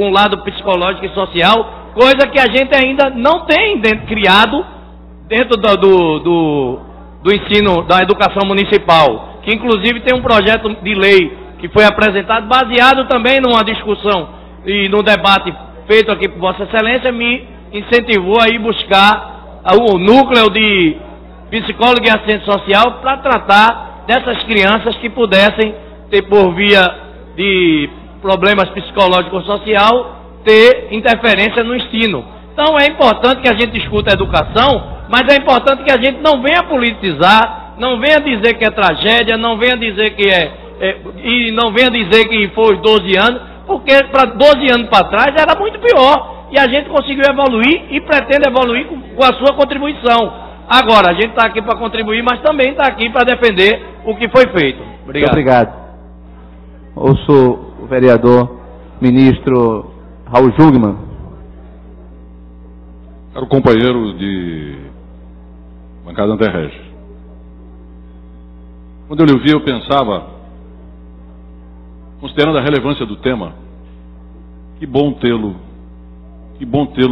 o lado psicológico e social, coisa que a gente ainda não tem criado dentro do ensino, da educação municipal, que inclusive tem um projeto de lei que foi apresentado, baseado também numa discussão e num debate feito aqui por Vossa Excelência, me incentivou a ir buscar o núcleo de psicólogo e assistente social para tratar dessas crianças que pudessem ter, por via de problemas psicológicos social, ter interferência no ensino. Então é importante que a gente discuta a educação, mas é importante que a gente não venha politizar, não venha dizer que é tragédia, não venha dizer que e não venha dizer que foi 12 anos, porque para 12 anos para trás era muito pior, e a gente conseguiu evoluir e pretende evoluir com a sua contribuição. Agora, a gente está aqui para contribuir, mas também está aqui para defender o que foi feito. Obrigado. Muito obrigado. Ouço o vereador, ministro Raul Jungmann. Caro companheiro de bancada André Regis, quando eu lhe ouvi, eu pensava, considerando a relevância do tema, que bom tê-lo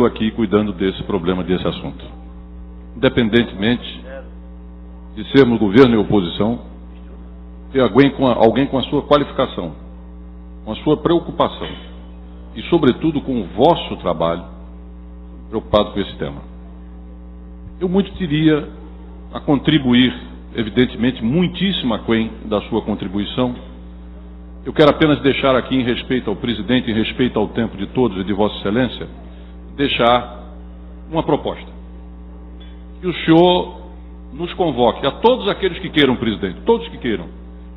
aqui cuidando desse problema, desse assunto. Independentemente de sermos governo e oposição, ter alguém com a sua qualificação, com a sua preocupação e, sobretudo, com o vosso trabalho, preocupado com esse tema. Eu muito teria a contribuir, evidentemente, muitíssimo aquém da sua contribuição. Eu quero apenas deixar aqui, em respeito ao presidente, em respeito ao tempo de todos e de Vossa Excelência, deixar uma proposta. Que o senhor nos convoque, a todos aqueles que queiram, presidente, todos que queiram,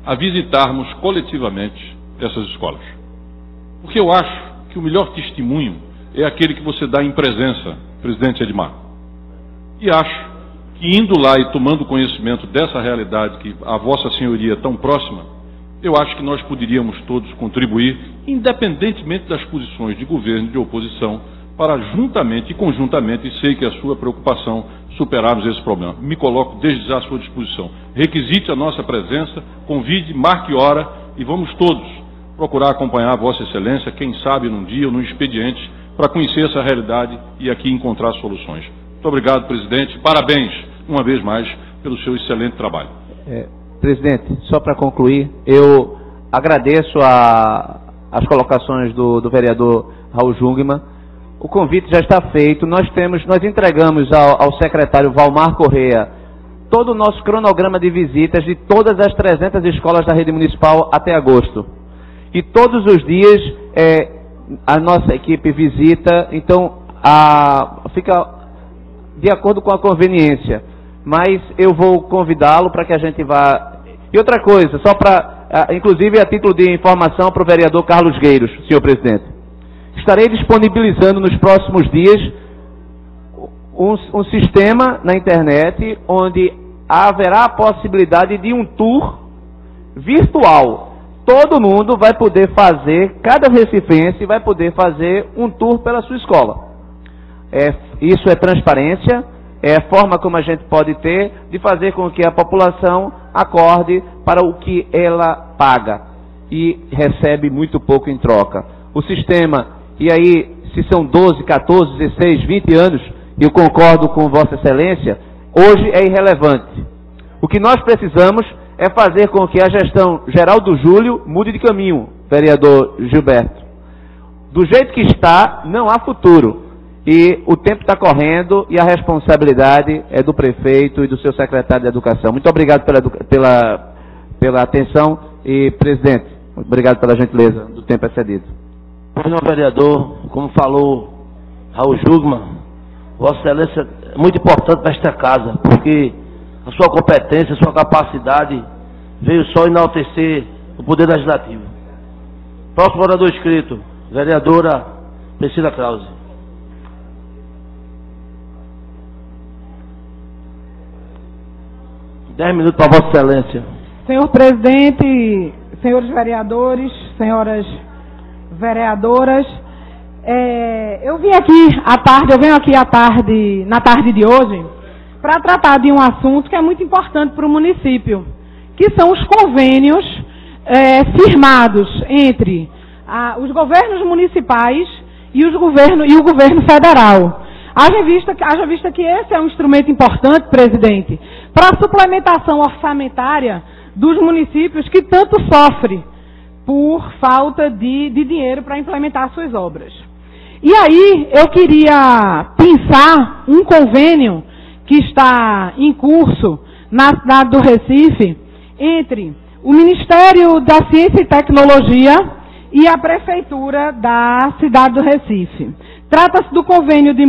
a visitarmos coletivamente essas escolas. Porque eu acho que o melhor testemunho é aquele que você dá em presença, presidente Edmar. E acho que indo lá e tomando conhecimento dessa realidade que a Vossa Senhoria é tão próxima, eu acho que nós poderíamos todos contribuir, independentemente das posições de governo e de oposição, para juntamente e conjuntamente, e sei que é a sua preocupação, superarmos esse problema. Me coloco desde já à sua disposição. Requisite a nossa presença, convide, marque hora e vamos todos procurar acompanhar a Vossa Excelência, quem sabe num dia ou num expediente, para conhecer essa realidade e aqui encontrar soluções. Muito obrigado, presidente. Parabéns, uma vez mais, pelo seu excelente trabalho. Presidente, só para concluir, eu agradeço as colocações do vereador Raul Jungmann. O convite já está feito. Nós entregamos ao secretário Valmar Correia todo o nosso cronograma de visitas de todas as 300 escolas da rede municipal até agosto. E todos os dias a nossa equipe visita, então fica de acordo com a conveniência. Mas eu vou convidá-lo para que a gente vá... E outra coisa, só para, inclusive a título de informação para o vereador Carlos Gueiros, senhor presidente. Estarei disponibilizando nos próximos dias um sistema na internet onde haverá a possibilidade de um tour virtual. Todo mundo vai poder fazer, cada recifense vai poder fazer um tour pela sua escola. Isso é transparência, é a forma como a gente pode ter de fazer com que a população acorde para o que ela paga e recebe muito pouco em troca. O sistema, e aí se são 12, 14, 16, 20 anos, eu concordo com Vossa Excelência, hoje é irrelevante. O que nós precisamos é fazer com que a gestão geral do Júlio mude de caminho, vereador Gilberto. Do jeito que está, não há futuro. E o tempo está correndo e a responsabilidade é do prefeito e do seu secretário de Educação. Muito obrigado pela atenção e, presidente, obrigado pela gentileza do tempo excedido. Pois não, vereador, como falou Raul Jugman, Vossa Excelência é muito importante para esta casa, porque a sua competência, a sua capacidade veio só enaltecer o Poder Legislativo. Próximo orador inscrito, vereadora Priscila Krause. Dez minutos para Vossa Excelência. Senhor presidente, senhores vereadores, senhoras vereadoras, eu venho aqui na tarde de hoje, para tratar de um assunto que é muito importante para o município, que são os convênios firmados entre os governos municipais e o governo federal. Haja vista que esse é um instrumento importante, presidente, para a suplementação orçamentária dos municípios que tanto sofrem por falta de dinheiro para implementar suas obras. E aí eu queria pensar um convênio que está em curso na cidade do Recife entre o Ministério da Ciência e Tecnologia e a Prefeitura da cidade do Recife. Trata-se do convênio de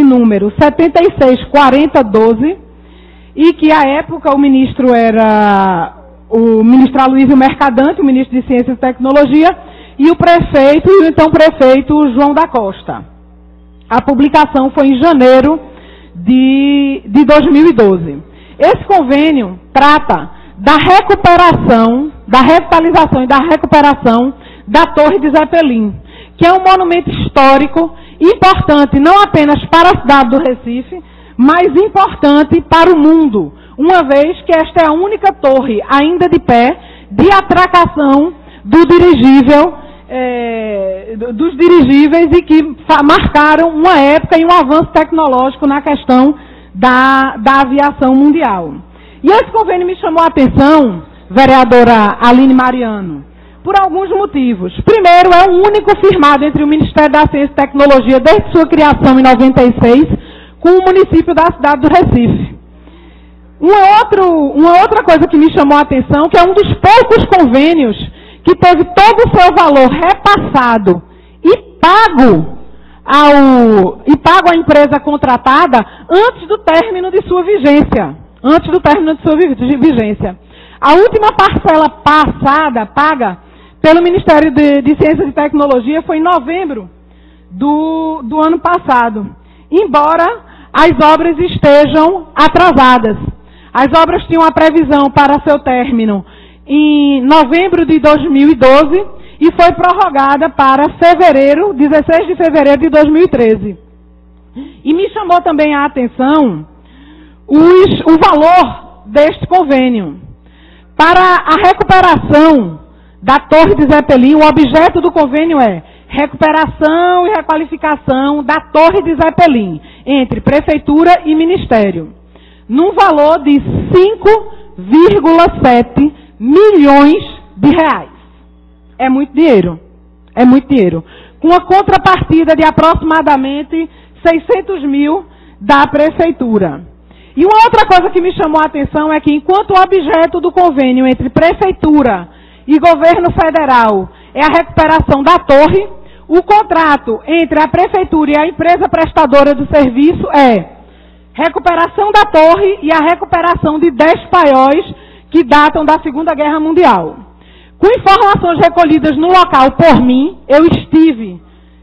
número 764012, e que à época o ministro era o ministro Aloysio Mercadante, o ministro de Ciência e Tecnologia, e o então prefeito João da Costa. A publicação foi em janeiro de 2012. Esse convênio trata da revitalização e da recuperação da Torre de Zeppelin, que é um monumento histórico importante não apenas para a cidade do Recife, mas importante para o mundo, uma vez que esta é a única torre ainda de pé de atracação dos dirigíveis e que marcaram uma época e um avanço tecnológico na questão da aviação mundial. E esse convênio me chamou a atenção, vereadora Aline Mariano, por alguns motivos. Primeiro, é o único firmado entre o Ministério da Ciência e Tecnologia desde sua criação em 96 com o município da cidade do Recife. Uma outra coisa que me chamou a atenção, que é um dos poucos convênios que teve todo o seu valor repassado e pago à empresa contratada antes do término de sua vigência. A última parcela paga pelo Ministério de Ciência e Tecnologia foi em novembro do ano passado, embora as obras estejam atrasadas. As obras tinham a previsão para seu término em novembro de 2012 e foi prorrogada para 16 de fevereiro de 2013. E me chamou também a atenção o valor deste convênio. Para a recuperação da Torre de Zeppelin, o objeto do convênio é recuperação e requalificação da Torre de Zeppelin entre Prefeitura e Ministério, num valor de 5,7 milhões de reais. É muito dinheiro. É muito dinheiro. Com a contrapartida de aproximadamente 600 mil da Prefeitura. E uma outra coisa que me chamou a atenção é que, enquanto o objeto do convênio entre Prefeitura e Governo Federal é a recuperação da torre, o contrato entre a Prefeitura e a empresa prestadora do serviço é recuperação da torre e a recuperação de 10 paióis que datam da Segunda Guerra Mundial. Com informações recolhidas no local por mim, eu estive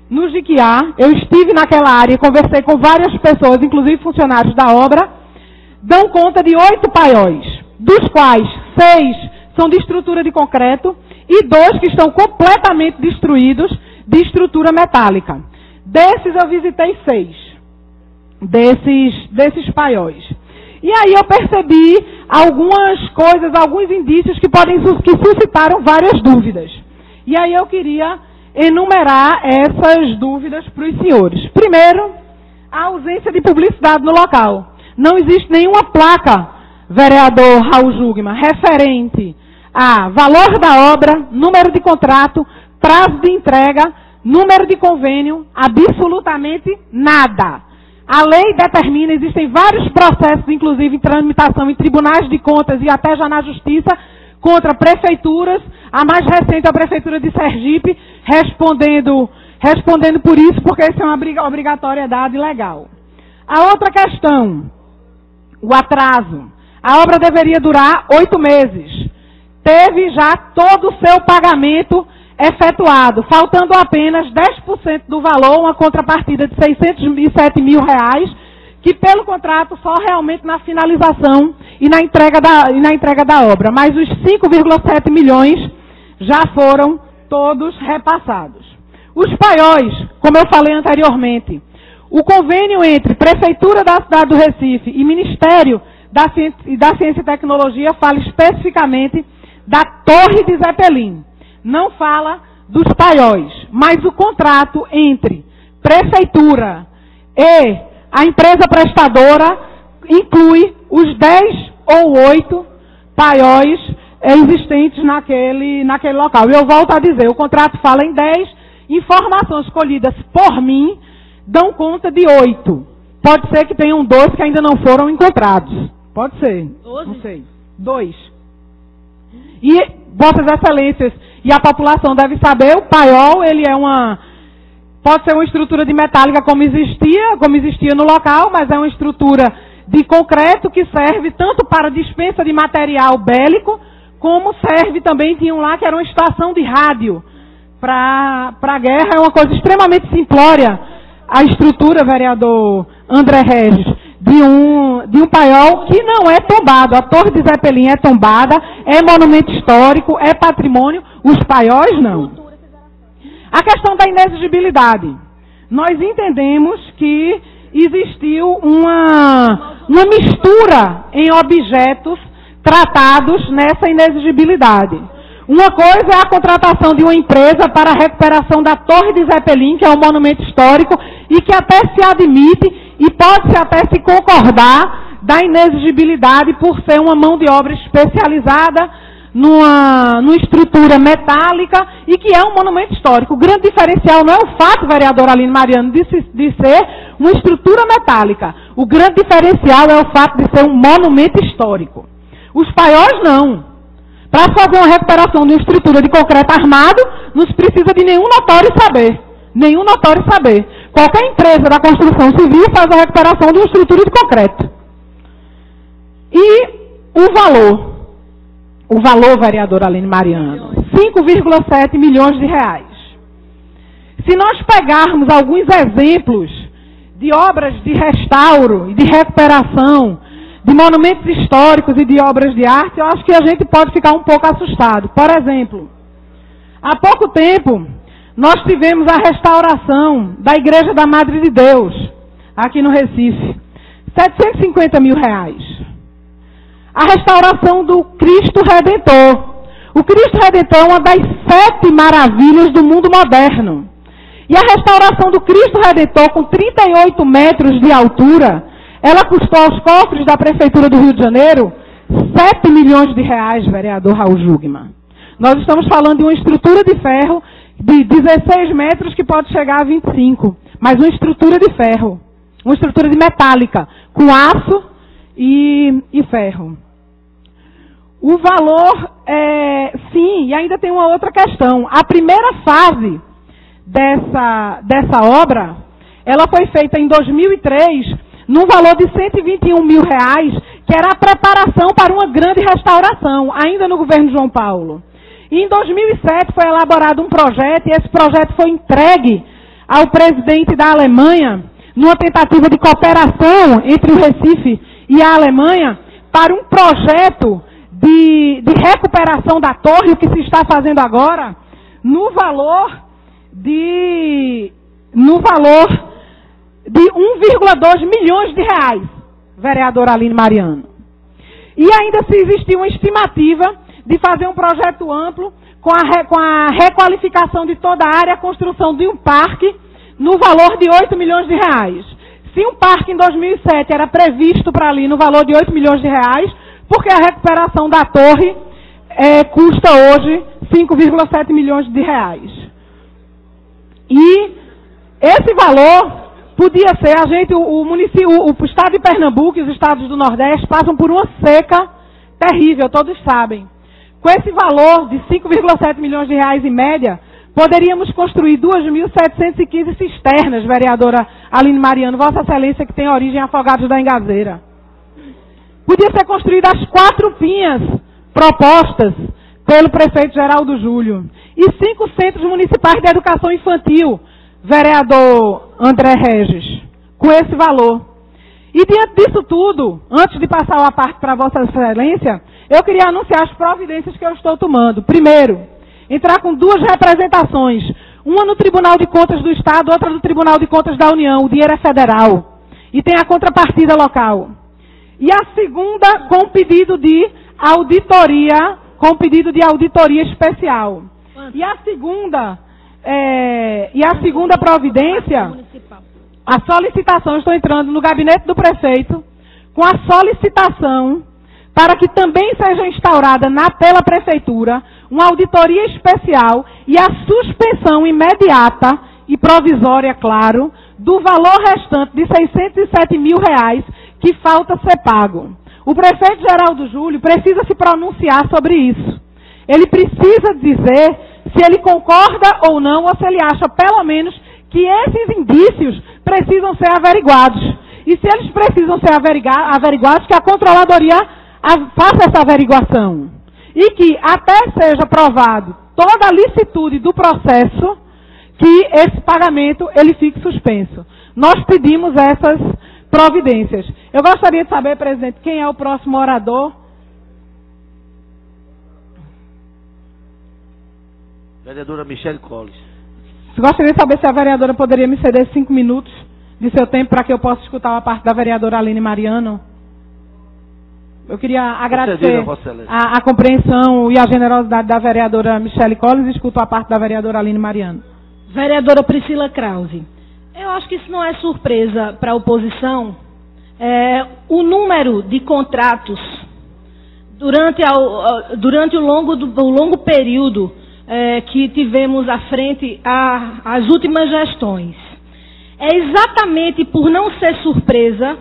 no Jiquiá, eu estive naquela área e conversei com várias pessoas, inclusive funcionários da obra, dão conta de 8 paióis, dos quais 6 são de estrutura de concreto e 2 que estão completamente destruídos de estrutura metálica. Desses eu visitei 6. Desses paióis. E aí eu percebi algumas coisas, alguns indícios que suscitaram várias dúvidas. E aí eu queria enumerar essas dúvidas para os senhores. Primeiro, a ausência de publicidade no local. Não existe nenhuma placa, vereador Raul Jugman, referente a valor da obra, número de contrato, prazo de entrega, número de convênio, absolutamente nada. A lei determina, existem vários processos, inclusive em tramitação em tribunais de contas e até já na justiça, contra prefeituras, a mais recente a Prefeitura de Sergipe, respondendo por isso, porque isso é uma obrigatoriedade legal. A outra questão, o atraso. A obra deveria durar 8 meses. Teve já todo o seu pagamento efetuado, faltando apenas 10% do valor, uma contrapartida de R$607 mil, que pelo contrato só realmente na finalização e na entrega da obra. Mas os 5,7 milhões já foram todos repassados. Os paióis, como eu falei anteriormente, o convênio entre Prefeitura da cidade do Recife e Ministério da Ciência e Tecnologia fala especificamente da Torre de Zeppelin. Não fala dos paióis, mas o contrato entre Prefeitura e a empresa prestadora inclui os 10 ou 8 paióis existentes naquele local. Eu volto a dizer, o contrato fala em 10, informações colhidas por mim dão conta de 8. Pode ser que tenham 2 que ainda não foram encontrados. Pode ser. 12? Não sei. 2. E, Vossas Excelências, e a população deve saber, o paiol, ele é pode ser uma estrutura de metálica como existia no local, mas é uma estrutura de concreto que serve tanto para dispensa de material bélico, como serve também, tinha um lá que era uma estação de rádio para a guerra. É uma coisa extremamente simplória a estrutura, vereador André Regis, de um paiol que não é tombado. A Torre de Zeppelin é tombada, é monumento histórico, é patrimônio, os paióis não. A questão da inexigibilidade. Nós entendemos que existiu uma mistura em objetos tratados nessa inexigibilidade. Uma coisa é a contratação de uma empresa para a recuperação da Torre de Zeppelin, que é um monumento histórico, e que até se admite e pode-se até se concordar da inexigibilidade por ser uma mão de obra especializada numa estrutura metálica e que é um monumento histórico. O grande diferencial não é o fato, vereador Aline Mariano, de ser uma estrutura metálica. O grande diferencial é o fato de ser um monumento histórico. Os paióis não. Para fazer uma recuperação de uma estrutura de concreto armado, não se precisa de nenhum notório saber. Nenhum notório saber. Qualquer empresa da construção civil faz a recuperação de uma estrutura de concreto. E o valor. O valor, vereador Aline Mariano, 5,7 milhões de reais. Se nós pegarmos alguns exemplos de obras de restauro e de recuperação, de monumentos históricos e de obras de arte, eu acho que a gente pode ficar um pouco assustado. Por exemplo, há pouco tempo, nós tivemos a restauração da Igreja da Madre de Deus, aqui no Recife. 750 mil reais. A restauração do Cristo Redentor. O Cristo Redentor é uma das 7 maravilhas do mundo moderno. E a restauração do Cristo Redentor, com 38 metros de altura, ela custou aos cofres da Prefeitura do Rio de Janeiro 7 milhões de reais, vereador Raul Jugman. Nós estamos falando de uma estrutura de ferro de 16 metros que pode chegar a 25. Mas uma estrutura de ferro. Uma estrutura de metálica, com aço e ferro. O valor, sim, e ainda tem uma outra questão. A primeira fase dessa obra, ela foi feita em 2003, num valor de 121 mil reais, que era a preparação para uma grande restauração, ainda no governo João Paulo. E em 2007 foi elaborado um projeto, e esse projeto foi entregue ao presidente da Alemanha, numa tentativa de cooperação entre o Recife e a Alemanha, para um projeto de recuperação da torre, o que se está fazendo agora, no valor de 1,2 milhões de reais, vereador Aline Mariano. E ainda se existia uma estimativa de fazer um projeto amplo com a requalificação de toda a área, a construção de um parque no valor de 8 milhões de reais. Se um parque em 2007 era previsto para ali no valor de 8 milhões de reais, porque a recuperação da torre custa hoje 5,7 milhões de reais. E esse valor podia ser, o estado de Pernambuco e os estados do Nordeste passam por uma seca terrível, todos sabem. Com esse valor de 5,7 milhões de reais em média, poderíamos construir 2.715 cisternas, vereadora Aline Mariano, Vossa Excelência, que tem origem em Afogados da Engazeira. Podia ser construída as 4 pinhas propostas pelo prefeito Geraldo Júlio. E 5 centros municipais de educação infantil, vereador André Regis, com esse valor. E diante disso tudo, antes de passar a parte para Vossa Excelência, eu queria anunciar as providências que eu estou tomando. Primeiro, entrar com 2 representações, uma no Tribunal de Contas do Estado, outra no Tribunal de Contas da União. O dinheiro é federal e tem a contrapartida local. E a segunda com pedido de auditoria, especial. E a segunda providência, a solicitação, estou entrando no gabinete do prefeito, com a solicitação para que também seja instaurada pela prefeitura uma auditoria especial e a suspensão imediata e provisória, claro, do valor restante de 607 mil reais que falta ser pago. O prefeito Geraldo Júlio precisa se pronunciar sobre isso. Ele precisa dizer se ele concorda ou não, ou se ele acha, pelo menos, que esses indícios precisam ser averiguados. E se eles precisam ser averiguados, que a controladoria faça essa averiguação. E que até seja provado toda a licitude do processo, que esse pagamento ele fique suspenso. Nós pedimos essas providências. Eu gostaria de saber, presidente, quem é o próximo orador? Vereadora Michele Colles. Gostaria de saber se a vereadora poderia me ceder 5 minutos de seu tempo para que eu possa escutar a parte da vereadora Aline Mariano. Eu queria agradecer a compreensão e a generosidade da vereadora Michele Colles e escuto a parte da vereadora Aline Mariano. Vereadora Priscila Krause, eu acho que isso não é surpresa para a oposição. O número de contratos durante o longo período que tivemos à frente às últimas gestões. É exatamente por não ser surpresa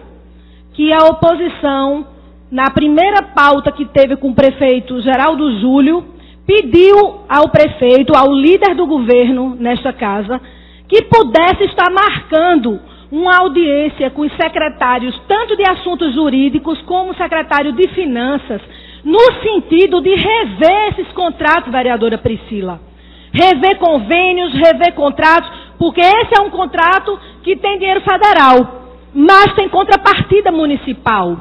que a oposição, na primeira pauta que teve com o prefeito Geraldo Júlio, pediu ao prefeito, ao líder do governo nesta casa, que pudesse estar marcando uma audiência com os secretários, tanto de assuntos jurídicos como o secretário de finanças, no sentido de rever esses contratos, vereadora Priscila. Rever convênios, rever contratos, porque esse é um contrato que tem dinheiro federal, mas tem contrapartida municipal.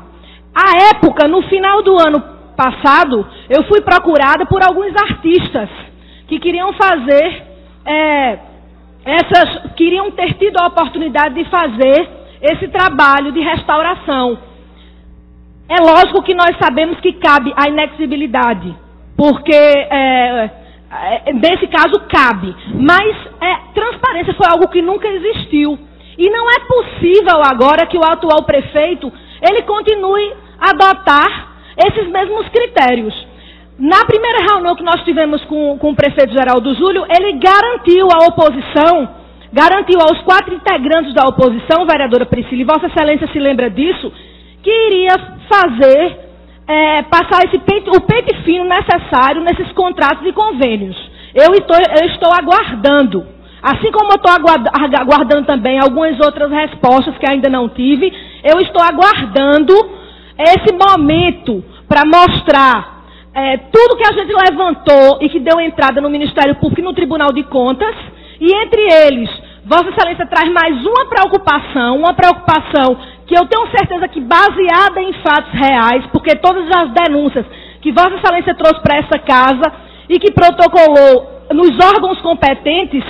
À época, no final do ano passado, eu fui procurada por alguns artistas que queriam fazer, queriam ter tido a oportunidade de fazer esse trabalho de restauração. É lógico que nós sabemos que cabe a inexigibilidade, porque nesse caso cabe, mas transparência foi algo que nunca existiu. E não é possível agora que o atual prefeito ele continue a adotar esses mesmos critérios. Na primeira reunião que nós tivemos com o prefeito Geraldo Júlio, ele garantiu à oposição, garantiu aos 4 integrantes da oposição, vereadora Priscila, e Vossa Excelência se lembra disso, que iria fazer, passar o pente fino necessário nesses contratos e convênios. Eu estou aguardando, assim como eu estou aguardando também algumas outras respostas que ainda não tive, eu estou aguardando esse momento para mostrar tudo que a gente levantou e que deu entrada no Ministério Público e no Tribunal de Contas, e entre eles, Vossa Excelência traz mais uma preocupação que eu tenho certeza que baseada em fatos reais, porque todas as denúncias que Vossa Excelência trouxe para essa casa e que protocolou nos órgãos competentes,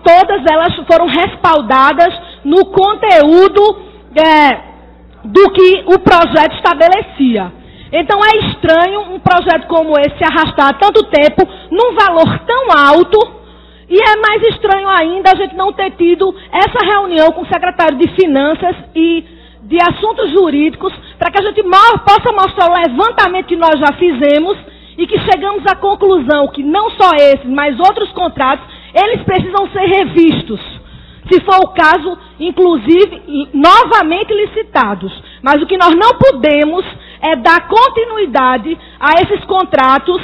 todas elas foram respaldadas no conteúdo do que o projeto estabelecia. Então é estranho um projeto como esse se arrastar há tanto tempo, num valor tão alto, e é mais estranho ainda a gente não ter tido essa reunião com o secretário de Finanças e de Assuntos Jurídicos, para que a gente possa mostrar o levantamento que nós já fizemos e que chegamos à conclusão que não só esses, mas outros contratos, eles precisam ser revistos. Se for o caso, inclusive, novamente licitados. Mas o que nós não podemos é dar continuidade a esses contratos,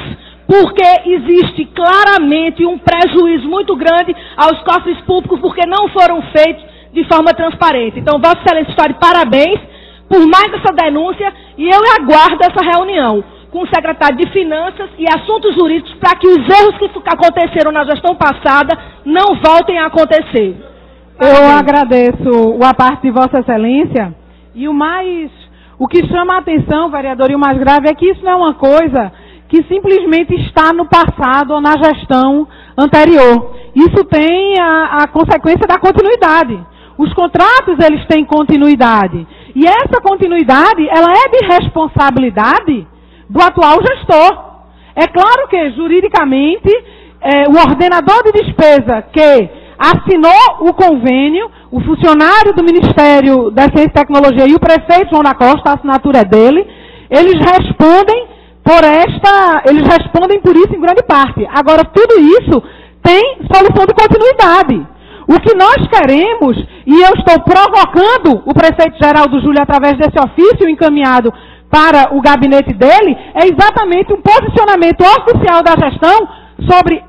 porque existe claramente um prejuízo muito grande aos cofres públicos, porque não foram feitos de forma transparente. Então, Vossa Excelência está de parabéns por mais essa denúncia, e eu aguardo essa reunião com o secretário de Finanças e Assuntos Jurídicos para que os erros que aconteceram na gestão passada não voltem a acontecer. Eu agradeço a parte de Vossa Excelência, e o que chama a atenção, vereador, e o mais grave é que isso não é uma coisa que simplesmente está no passado ou na gestão anterior. Isso tem a consequência da continuidade. Os contratos, eles têm continuidade. E essa continuidade, ela é de responsabilidade do atual gestor. É claro que, juridicamente, o ordenador de despesa que assinou o convênio, o funcionário do Ministério da Ciência e Tecnologia e o prefeito João da Costa, a assinatura é dele, eles respondem por isso em grande parte. Agora, tudo isso tem solução de continuidade. O que nós queremos, e eu estou provocando o prefeito Geraldo Júlio através desse ofício encaminhado para o gabinete dele, é exatamente um posicionamento oficial da gestão sobre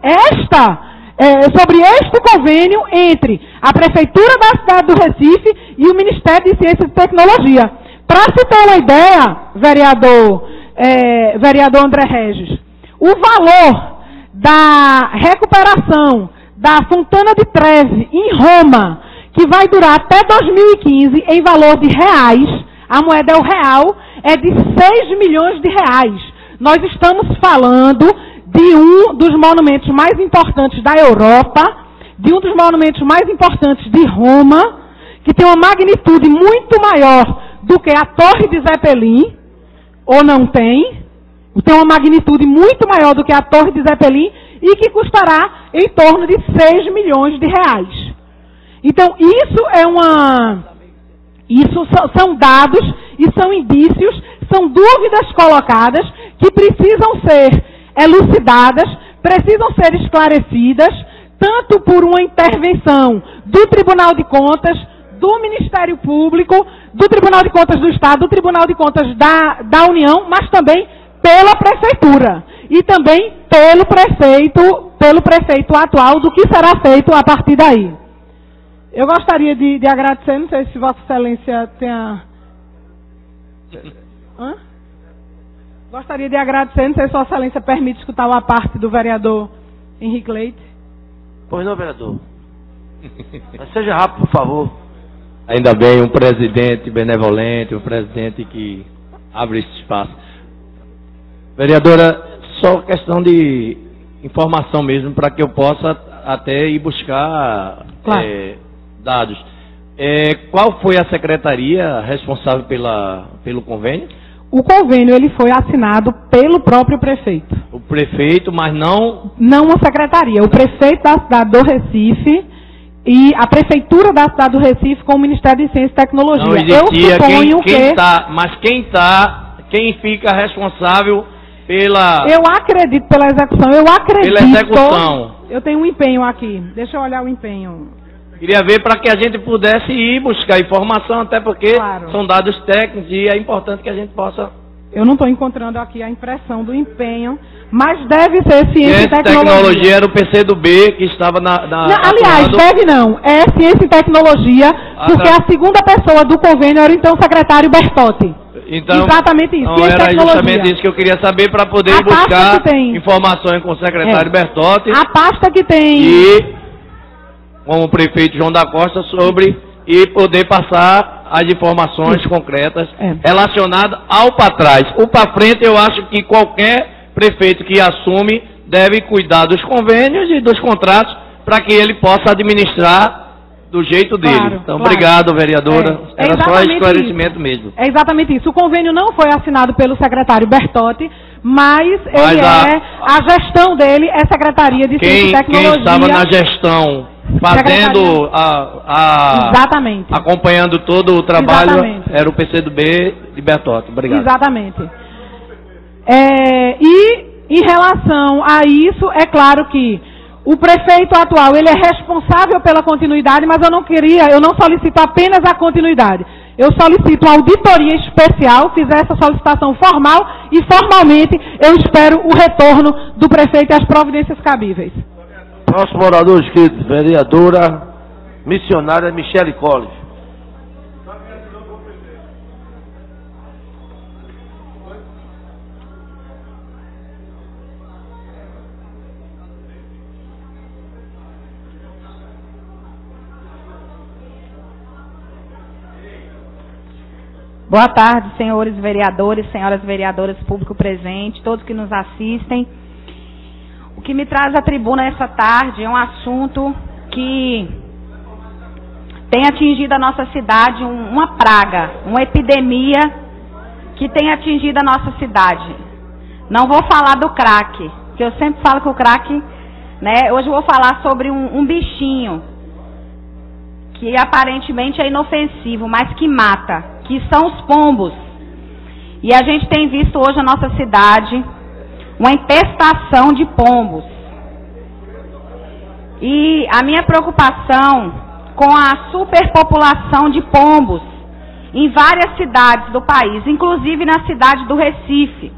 este convênio entre a Prefeitura da cidade do Recife e o Ministério de Ciência e Tecnologia. Para se ter uma ideia, vereador André Regis, o valor da recuperação da Fontana de Trevi em Roma, que vai durar até 2015, em valor de reais, a moeda é o real, é de 6 milhões de reais. Nós estamos falando de um dos monumentos mais importantes da Europa, de um dos monumentos mais importantes de Roma, que tem uma magnitude muito maior do que a Torre de Zeppelin, ou não tem uma magnitude muito maior do que a Torre de Zeppelin, e que custará em torno de 6 milhões de reais. Então, isso são dados e são indícios, são dúvidas colocadas que precisam ser elucidadas, precisam ser esclarecidas, tanto por uma intervenção do Tribunal de Contas, do Ministério Público, do Tribunal de Contas do Estado, do Tribunal de Contas da União, mas também pela Prefeitura e também pelo prefeito atual, do que será feito a partir daí. Eu gostaria de agradecer, não sei se Vossa Excelência tenha... Gostaria de agradecer, não sei se Vossa Excelência permite escutar uma parte do vereador Henrique Leite. Pois não, vereador. Mas seja rápido, por favor. Ainda bem, um presidente benevolente, um presidente que abre esse espaço. Vereadora, só questão de informação mesmo, para que eu possa até ir buscar dados. Qual foi a secretaria responsável pelo convênio? O convênio ele foi assinado pelo próprio prefeito. O prefeito, mas não... Não a secretaria. O prefeito da cidade do Recife e a prefeitura da cidade do Recife com o Ministério de Ciência e Tecnologia. Não existia. Quem fica responsável pela... Eu acredito pela execução. Pela execução. Eu tenho um empenho aqui. Deixa eu olhar o empenho. Queria ver para que a gente pudesse ir buscar informação, até porque são dados técnicos e é importante que a gente possa... Eu não estou encontrando aqui a impressão do empenho, mas deve ser Ciência e Tecnologia. Tecnologia era o PCdoB que estava aliás, deve não. É Ciência e Tecnologia, porque a segunda pessoa do convênio era então o secretário Bertotti. Então, exatamente isso. Não, era justamente isso que eu queria saber para poder ir buscar informações com o secretário Bertotti. A pasta que tem... E com o prefeito João da Costa e poder passar as informações concretas relacionadas ao para trás. O para frente, eu acho que qualquer prefeito que assume deve cuidar dos convênios e dos contratos para que ele possa administrar do jeito dele. Claro, Então, claro. obrigado, vereadora. Era só esclarecimento isso. mesmo. É exatamente isso. O convênio não foi assinado pelo secretário Bertotti, mas ele a gestão dele é Secretaria de Ciência e Tecnologia. Quem estava na gestão, fazendo Exatamente. acompanhando todo o trabalho, Exatamente. era o PCdoB de Bertotti. Obrigado. Exatamente. E em relação a isso, é claro que o prefeito atual, ele é responsável pela continuidade, mas eu não solicito apenas a continuidade. Eu solicito uma auditoria especial, fiz essa solicitação formal e formalmente eu espero o retorno do prefeito e as providências cabíveis. Próximo orador inscrito, vereadora missionária Michele Colles. Boa tarde, senhores vereadores, senhoras vereadoras, público presente, todos que nos assistem. O que me traz à tribuna essa tarde é um assunto que tem atingido a nossa cidade, uma praga, uma epidemia que tem atingido a nossa cidade. Não vou falar do crack, que eu sempre falo que o crack, né? Hoje eu vou falar sobre um bichinho que aparentemente é inofensivo, mas que mata, que são os pombos. E a gente tem visto hoje na nossa cidade uma infestação de pombos. E a minha preocupação com a superpopulação de pombos em várias cidades do país, inclusive na cidade do Recife.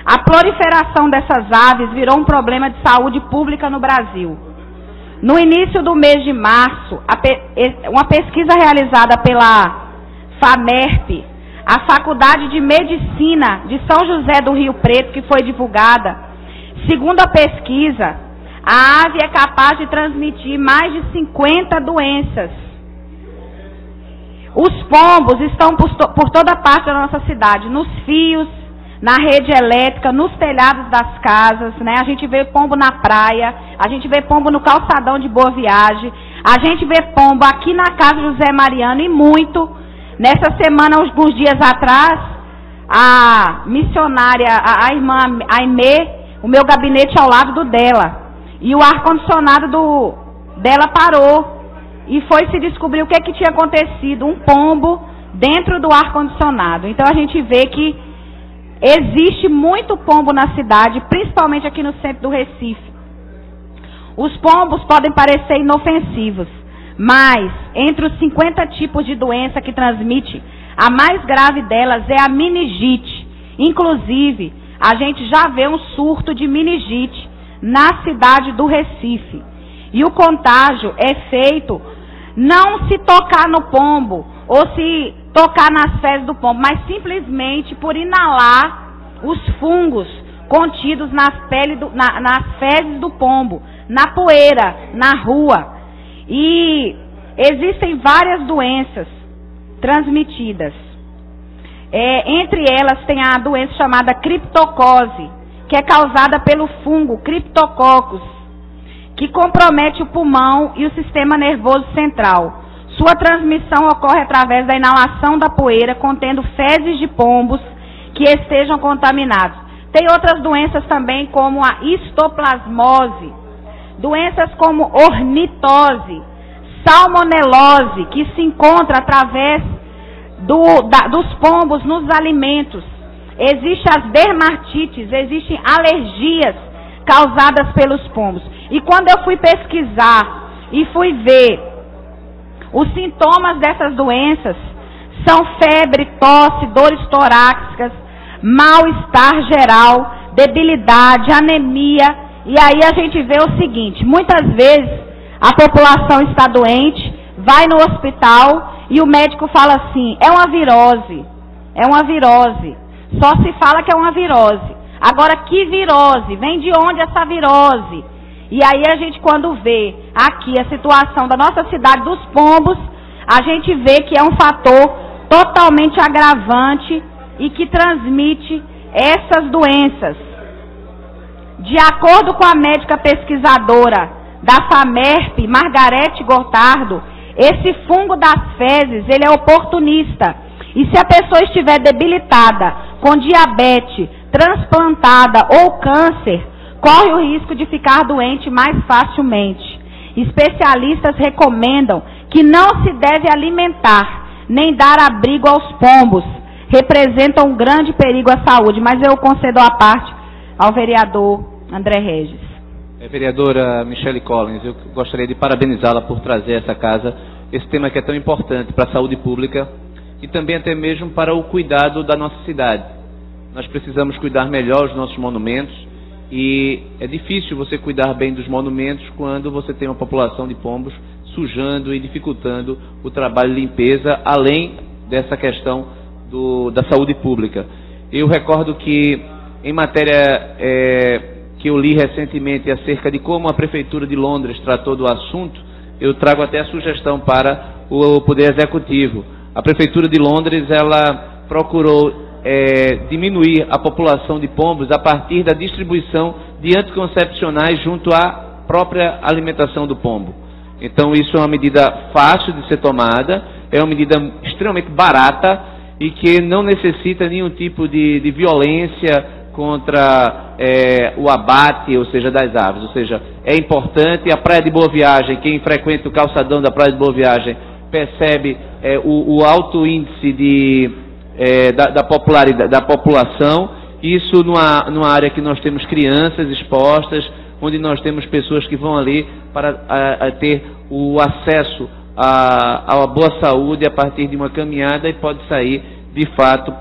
A proliferação dessas aves virou um problema de saúde pública no Brasil. No início do mês de março, uma pesquisa realizada pela FAMERP, a Faculdade de Medicina de São José do Rio Preto, que foi divulgada, segundo a pesquisa, a ave é capaz de transmitir mais de 50 doenças. Os pombos estão por toda parte da nossa cidade, nos fios, na rede elétrica, nos telhados das casas, né? A gente vê pombo na praia, a gente vê pombo no calçadão de Boa Viagem, a gente vê pombo aqui na casa José Mariano e muito. Nessa semana, alguns dias atrás, a missionária, a irmã Aimee, o meu gabinete ao lado do dela, e o ar-condicionado dela parou, e foi se descobrir o que tinha acontecido, um pombo dentro do ar-condicionado. Então a gente vê que existe muito pombo na cidade, principalmente aqui no centro do Recife. Os pombos podem parecer inofensivos, mas entre os 50 tipos de doença que transmite, a mais grave delas é a meningite. Inclusive, a gente já vê um surto de meningite na cidade do Recife. E o contágio é feito não se tocar no pombo ou se tocar nas fezes do pombo, mas simplesmente por inalar os fungos contidos nas fezes do pombo, na poeira, na rua. E existem várias doenças transmitidas. Entre elas tem a doença chamada criptocose, que é causada pelo fungo Cryptococcus, que compromete o pulmão e o sistema nervoso central. Sua transmissão ocorre através da inalação da poeira contendo fezes de pombos que estejam contaminados. Tem outras doenças também, como a histoplasmose, doenças como ornitose, salmonelose, que se encontra através dos pombos nos alimentos. Existem as dermatites, existem alergias causadas pelos pombos. E quando eu fui pesquisar e fui ver os sintomas dessas doenças, são febre, tosse, dores torácicas, mal-estar geral, debilidade, anemia. E aí a gente vê o seguinte, muitas vezes a população está doente, vai no hospital e o médico fala assim, é uma virose, é uma virose. Só se fala que é uma virose. Agora, que virose? Vem de onde essa virose? E aí a gente, quando vê aqui a situação da nossa cidade dos pombos, a gente vê que é um fator totalmente agravante e que transmite essas doenças. De acordo com a médica pesquisadora da FAMERP, Margarete Gotardo, Esse fungo das fezes, ele é oportunista. E se a pessoa estiver debilitada, com diabetes, transplantada ou câncer, corre o risco de ficar doente mais facilmente. Especialistas recomendam que não se deve alimentar, nem dar abrigo aos pombos. Representam um grande perigo à saúde. Mas eu concedo a parte ao vereador André Regis. Vereadora Michele Collins, eu gostaria de parabenizá-la por trazer a essa casa esse tema que é tão importante para a saúde pública e também até mesmo para o cuidado da nossa cidade. Nós precisamos cuidar melhor os nossos monumentos e é difícil você cuidar bem dos monumentos quando você tem uma população de pombos sujando e dificultando o trabalho de limpeza, além dessa questão da saúde pública. Eu recordo que em matéria que eu li recentemente acerca de como a Prefeitura de Londres tratou do assunto, eu trago até a sugestão para o Poder Executivo. A Prefeitura de Londres, ela procurou diminuir a população de pombos a partir da distribuição de anticoncepcionais junto à própria alimentação do pombo. Então isso é uma medida fácil de ser tomada, é uma medida extremamente barata e que não necessita nenhum tipo de violência contra o abate, ou seja, das aves. Ou seja, é importante. A Praia de Boa Viagem, quem frequenta o calçadão da Praia de Boa Viagem percebe o alto índice da população. Isso numa área que nós temos crianças expostas, onde nós temos pessoas que vão ali para ter o acesso a boa saúde a partir de uma caminhada e pode sair, de fato,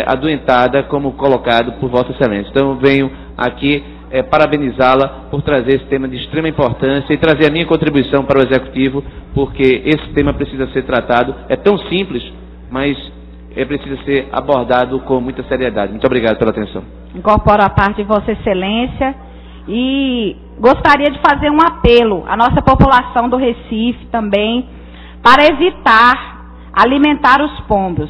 adoentada, como colocado por Vossa Excelência. Então, eu venho aqui parabenizá-la por trazer esse tema de extrema importância e trazer a minha contribuição para o Executivo, porque esse tema precisa ser tratado. É tão simples, mas precisa ser abordado com muita seriedade. Muito obrigado pela atenção. Incorporo a parte de Vossa Excelência e gostaria de fazer um apelo à nossa população do Recife também, para evitar alimentar os pombos.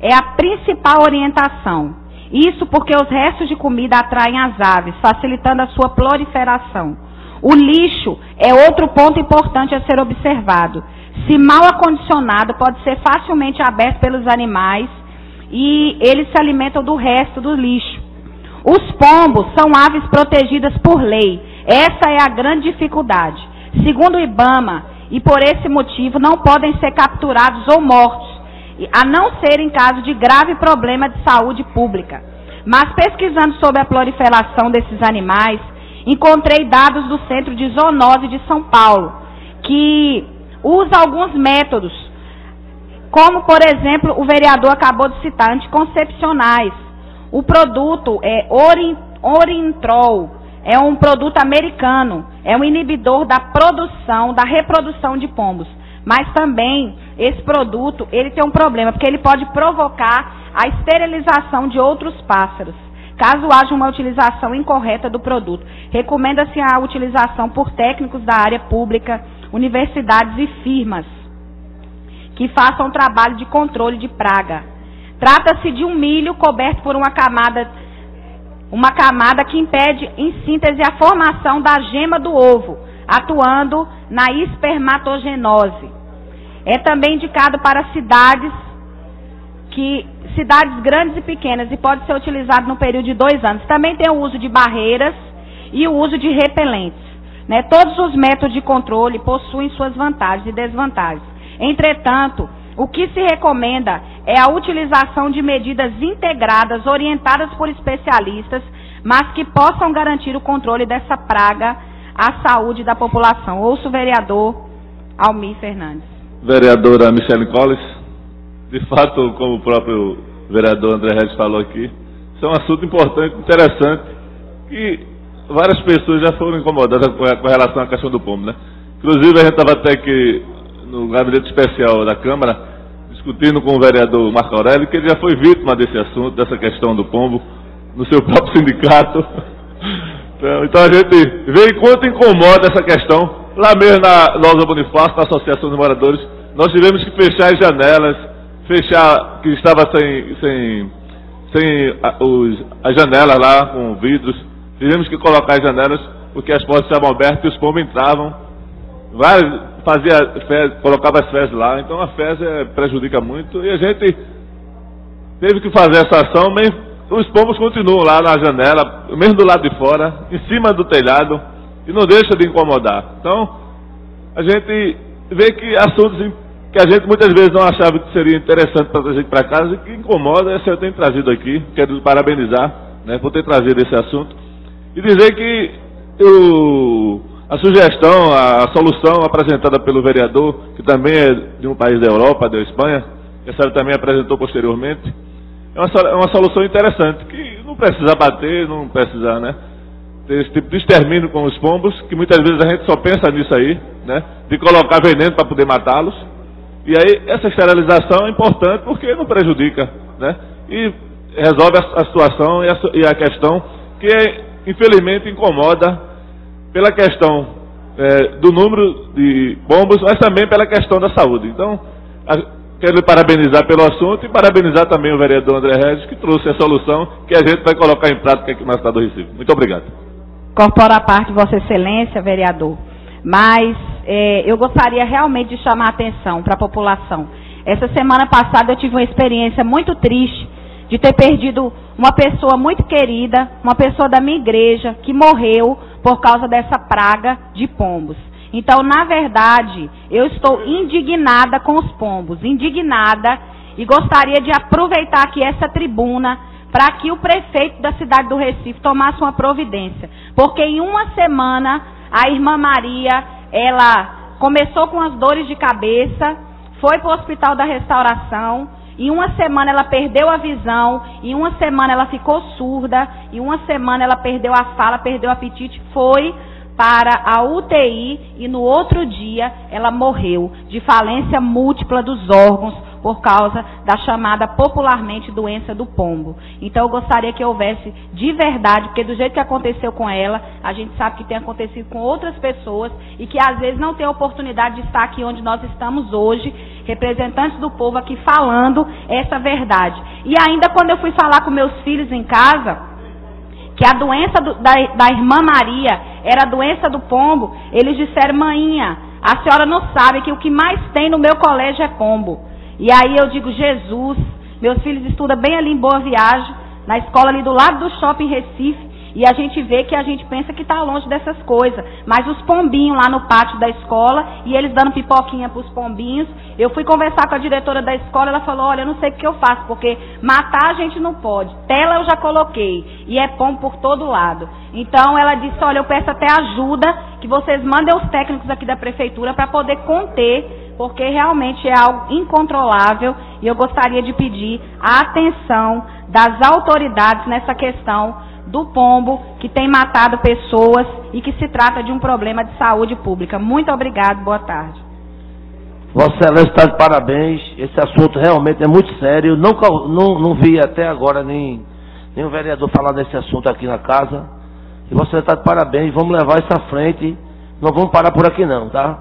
É a principal orientação. Isso porque os restos de comida atraem as aves, facilitando a sua proliferação. O lixo é outro ponto importante a ser observado. Se mal acondicionado, pode ser facilmente aberto pelos animais e eles se alimentam do resto do lixo. Os pombos são aves protegidas por lei. Essa é a grande dificuldade. Segundo o IBAMA, e por esse motivo não podem ser capturados ou mortos, a não ser em caso de grave problema de saúde pública. Mas pesquisando sobre a proliferação desses animais, encontrei dados do Centro de Zoonose de São Paulo, que usa alguns métodos, como, por exemplo, o vereador acabou de citar, anticoncepcionais. O produto é Orintrol, é um produto americano, é um inibidor da reprodução de pombos. Mas também, esse produto, ele tem um problema, porque ele pode provocar a esterilização de outros pássaros, caso haja uma utilização incorreta do produto. Recomenda-se a utilização por técnicos da área pública, universidades e firmas que façam um trabalho de controle de praga. Trata-se de um milho coberto por uma camada que impede, em síntese, a formação da gema do ovo, atuando na espermatogenose. É também indicado para cidades grandes e pequenas e pode ser utilizado no período de 2 anos. Também tem o uso de barreiras e o uso de repelentes. Todos os métodos de controle possuem suas vantagens e desvantagens. Entretanto, o que se recomenda é a utilização de medidas integradas, orientadas por especialistas, mas que possam garantir o controle dessa praga à saúde da população. Ouço o vereador Almir Fernandes. Vereadora Michele Collins, de fato, como o próprio vereador André Regis falou aqui, isso é um assunto importante, interessante, que várias pessoas já foram incomodadas com relação à questão do pombo, né? Inclusive, a gente estava até aqui no gabinete especial da Câmara, discutindo com o vereador Marco Aurélio, que ele já foi vítima desse assunto, dessa questão do pombo, no seu próprio sindicato. Então a gente vê quanto incomoda essa questão. Lá mesmo na Loja Bonifácio, na Associação de Moradores, nós tivemos que fechar as janelas, que estava sem as janelas lá com vidros. Tivemos que colocar as janelas porque as portas estavam abertas e os pombos entravam. colocava as fezes lá, então a fezes prejudica muito, e a gente teve que fazer essa ação, mas os pombos continuam lá na janela, mesmo do lado de fora, em cima do telhado, e não deixa de incomodar. Então, a gente vê que assuntos que a gente muitas vezes não achava que seria interessante para trazer para casa, e que incomoda, esse eu tenho trazido aqui. Quero parabenizar, né, por ter trazido esse assunto, e dizer que a sugestão, a solução apresentada pelo vereador, que também é de um país da Europa, da Espanha, que a senhora também apresentou posteriormente, é uma solução interessante, que não precisa bater, não precisa, né, ter esse tipo de extermínio com os pombos, que muitas vezes a gente só pensa nisso aí, né, de colocar veneno para poder matá-los. E aí essa esterilização é importante porque não prejudica, né, e resolve a situação e a questão que infelizmente incomoda pela questão do número de pombos, mas também pela questão da saúde. Então, quero lhe parabenizar pelo assunto e parabenizar também o vereador André Regis, que trouxe a solução que a gente vai colocar em prática aqui na cidade do Recife. Muito obrigado. Incorporo a parte, Vossa Excelência, vereador, mas eu gostaria realmente de chamar a atenção para a população. Essa semana passada eu tive uma experiência muito triste de ter perdido uma pessoa muito querida, uma pessoa da minha igreja, que morreu por causa dessa praga de pombos. Então, na verdade, eu estou indignada com os pombos, indignada, e gostaria de aproveitar aqui essa tribuna para que o prefeito da cidade do Recife tomasse uma providência. Porque em uma semana, a irmã Maria, ela começou com as dores de cabeça, foi para o Hospital da Restauração, em uma semana ela perdeu a visão, em uma semana ela ficou surda, em uma semana ela perdeu a fala, perdeu o apetite, foi para a UTI e no outro dia ela morreu de falência múltipla dos órgãos por causa da chamada popularmente doença do pombo. Então eu gostaria que houvesse de verdade, porque do jeito que aconteceu com ela, a gente sabe que tem acontecido com outras pessoas e que às vezes não tem a oportunidade de estar aqui onde nós estamos hoje, representantes do povo aqui falando essa verdade. E ainda quando eu fui falar com meus filhos em casa, que a doença da irmã Maria era a doença do pombo, eles disseram: maninha, a senhora não sabe que o que mais tem no meu colégio é pombo. E aí eu digo: Jesus, meus filhos estudam bem ali em Boa Viagem, na escola ali do lado do shopping Recife, e a gente vê que a gente pensa que está longe dessas coisas, mas os pombinhos lá no pátio da escola, e eles dando pipoquinha para os pombinhos. Eu fui conversar com a diretora da escola, ela falou: olha, eu não sei o que eu faço, porque matar a gente não pode, tela eu já coloquei, e é pombo por todo lado. Então ela disse: olha, eu peço até ajuda, que vocês mandem os técnicos aqui da prefeitura para poder conter, porque realmente é algo incontrolável, e eu gostaria de pedir a atenção das autoridades nessa questão do pombo, que tem matado pessoas e que se trata de um problema de saúde pública. Muito obrigado, boa tarde. Vossa Excelência está de parabéns, esse assunto realmente é muito sério, não vi até agora nenhum vereador falar desse assunto aqui na casa, e Vossa Excelência está de parabéns, vamos levar isso à frente, não vamos parar por aqui não, tá?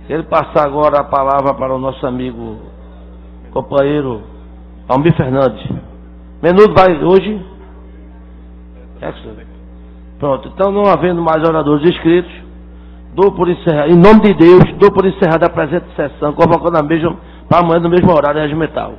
Quero passar agora a palavra para o nosso amigo, companheiro Almir Fernandes. Menudo vai hoje? Pronto, então não havendo mais oradores inscritos, dou por encerrado, em nome de Deus, dou por encerrada a presente sessão, convocando a mesma para amanhã no mesmo horário regimental.